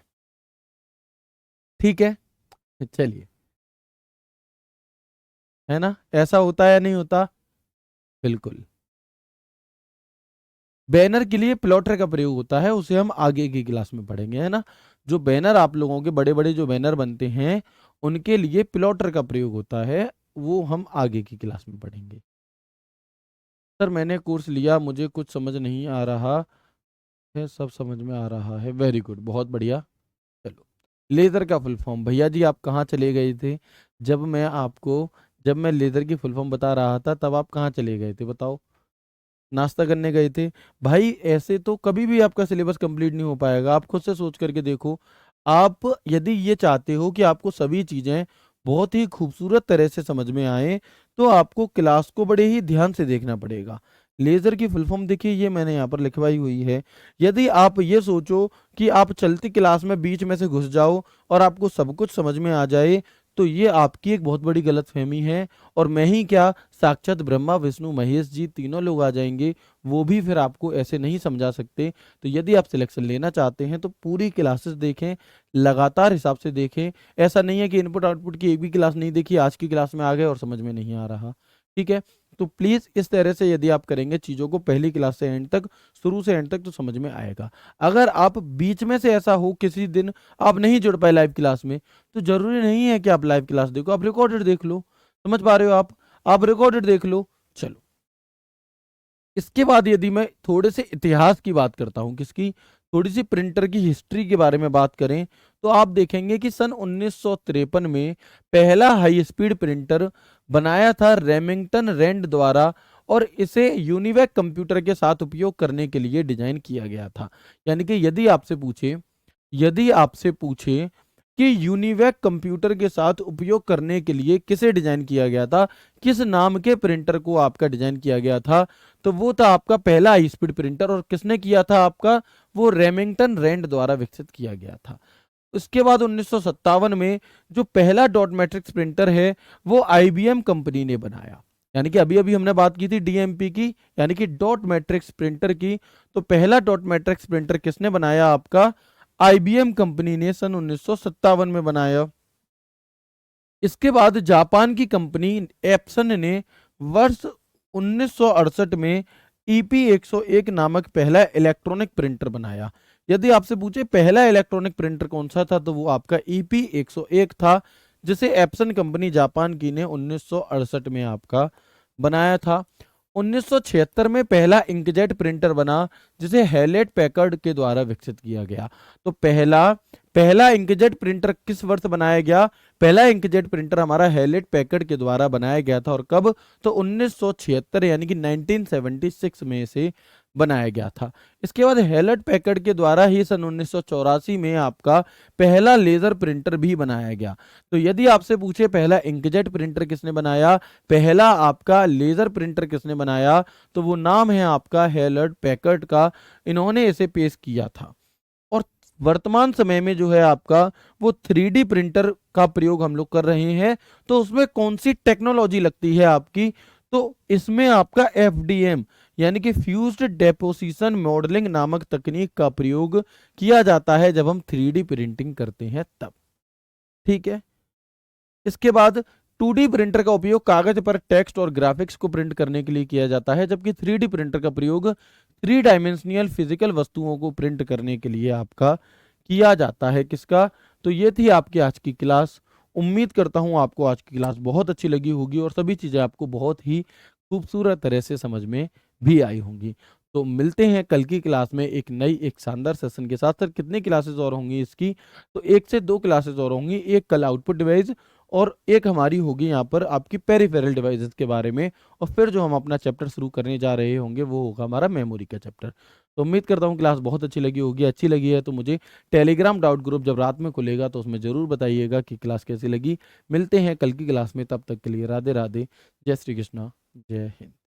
ठीक है, चलिए, है ना, ऐसा होता है या नहीं होता, बिल्कुल। बैनर के लिए प्लॉटर का प्रयोग होता है, उसे हम आगे की क्लास में पढ़ेंगे, है ना। जो बैनर आप लोगों के बड़े बड़े जो बैनर बनते हैं, उनके लिए प्लॉटर का प्रयोग होता है, वो हम आगे की क्लास में पढ़ेंगे। सर मैंने कोर्स लिया, मुझे कुछ समझ नहीं आ रहा है, सब समझ में आ रहा है, वेरी गुड, बहुत बढ़िया। चलो, लेजर का फुल फॉर्म, भैया जी आप कहाँ चले गए थे, जब मैं आपको, जब मैं लेजर की फुल फॉर्म बता रहा था तब आप कहाँ चले गए थे, बताओ। नाश्ता करने गए थे। भाई ऐसे तो कभी भी आपका सिलेबस कंप्लीट नहीं हो पाएगा, आप खुद से सोच करके देखो। आप यदि ये चाहते हो कि आपको सभी चीजें बहुत ही खूबसूरत तरह से समझ में आए, तो आपको क्लास को बड़े ही ध्यान से देखना पड़ेगा। लेजर की फुल फॉर्म देखिए, ये मैंने यहाँ पर लिखवाई हुई है। यदि आप ये सोचो कि आप चलती क्लास में बीच में से घुस जाओ और आपको सब कुछ समझ में आ जाए, तो ये आपकी एक बहुत बड़ी गलतफहमी है। और मैं ही क्या, साक्षात ब्रह्मा विष्णु महेश जी तीनों लोग आ जाएंगे, वो भी फिर आपको ऐसे नहीं समझा सकते। तो यदि आप सिलेक्शन लेना चाहते हैं तो पूरी क्लासेस देखें, लगातार हिसाब से देखें। ऐसा नहीं है कि इनपुट आउटपुट की एक भी क्लास नहीं देखी, आज की क्लास में आ गए और समझ में नहीं आ रहा। ठीक है, तो प्लीज इस तरह से यदि आप करेंगे चीजों को, पहली क्लास से एंड तक, शुरू से एंड तक, तो समझ में आएगा। अगर आप बीच में से ऐसा हो किसी दिन आप नहीं जुड़ पाए लाइव क्लास में, तो जरूरी नहीं है कि आप लाइव क्लास देखो, आप रिकॉर्डेड देख लो। समझ पा रहे हो आप रिकॉर्डेड देख लो। चलो, इसके बाद यदि मैं थोड़े से इतिहास की बात करता हूं, किसकी, थोड़ी सी प्रिंटर की हिस्ट्री के बारे में बात करें, तो आप देखेंगे कि सन 1953 में पहला हाई स्पीड प्रिंटर बनाया था रेमिंगटन रैंड द्वारा, और इसे यूनिवैक कंप्यूटर के साथ उपयोग करने के लिए डिजाइन किया गया था। यानी कि यदि आपसे पूछे कि यूनिवैक कंप्यूटर के साथ उपयोग करने के लिए किसे डिजाइन किया गया था, किस नाम के प्रिंटर को आपका डिजाइन किया गया था, तो वो था आपका पहला हाई स्पीड प्रिंटर। और किसने किया था आपका, वो रेमिंगटन रैंड द्वारा विकसित किया गया था। उसके बाद 1957 में जो पहला डॉट मैट्रिक्स प्रिंटर है, वो आईबीएम कंपनी ने बनाया। यानी कि अभी अभी हमने बात की थी डीएमपी की, यानी कि डॉट मैट्रिक्स प्रिंटर की। तो पहला डॉट मैट्रिक्स प्रिंटर किसने बनाया, आपका आईबीएम कंपनी ने सन 1957 में बनाया। इसके बाद जापान की कंपनी एप्सन ने वर्ष 1968 में ईपी 101 नामक पहला इलेक्ट्रॉनिक प्रिंटर बनाया। यदि आपसे पूछे पहला इलेक्ट्रॉनिक प्रिंटर कौन सा था, तो वो आपका ईपी 101 था, जिसे एप्सन कंपनी जापान की ने 1968 में आपका बनाया था। 1976 में पहला इंकजेट प्रिंटर बना जिसे हेलेट पैकर्ड के द्वारा विकसित किया गया। तो पहला पहला इंकजेट प्रिंटर किस वर्ष बनाया गया? पहला इंकजेट प्रिंटर हमारा हेलेट पैकर्ड के द्वारा बनाया गया था। और कब? तो 1976 यानी कि 1976 में से बनाया गया था। इसके बाद हेलेट पैकर्ड के द्वारा ही सन 1984 में आपका पहला लेजर प्रिंटर भी बनाया गया। तो यदि आपसे पूछे पहला इंकजेट प्रिंटर किसने बनाया, पहला आपका लेजर प्रिंटर किसने बनाया, तो वो नाम है आपका हेलेट पैकर्ड का। इन्होंने इसे पेश किया था। और वर्तमान समय में जो है आपका वो 3D प्रिंटर का प्रयोग हम लोग कर रहे हैं। तो उसमें कौन सी टेक्नोलॉजी लगती है आपकी? तो इसमें आपका FDM यानी कि फ्यूज्ड डेपोजिशन मॉडलिंग नामक तकनीक का प्रयोग किया जाता है जब हम 3D प्रिंटिंग करते हैं तब। ठीक है। इसके बाद 2D प्रिंटर का उपयोग कागज पर टेक्स्ट और ग्राफिक्स को प्रिंट करने के लिए किया जाता है, जबकि 3D प्रिंटर का प्रयोग 3 डायमेंशनल फिजिकल वस्तुओं को प्रिंट करने के लिए आपका किया जाता है। किसका? तो ये थी आपकी आज की क्लास। उम्मीद करता हूँ आपको आज की क्लास बहुत अच्छी लगी होगी और सभी चीज़ें आपको बहुत ही खूबसूरत तरह से समझ में भी आई होंगी। तो मिलते हैं कल की क्लास में एक शानदार सेशन के साथ। सर कितनी क्लासेस और होंगी इसकी? तो 1 से 2 क्लासेस और होंगी। एक कल आउटपुट डिवाइस और एक हमारी होगी यहाँ पर आपकी पेरिफेरल डिवाइसेस के बारे में। और फिर जो हम अपना चैप्टर शुरू करने जा रहे होंगे वो होगा हमारा मेमोरी का चैप्टर। तो उम्मीद करता हूँ क्लास बहुत अच्छी लगी होगी। अच्छी लगी है तो मुझे टेलीग्राम डाउट ग्रुप जब रात में खुलेगा तो उसमें ज़रूर बताइएगा कि क्लास कैसी लगी। मिलते हैं कल की क्लास में, तब तक के लिए राधे राधे, जय श्री कृष्णा, जय हिंद।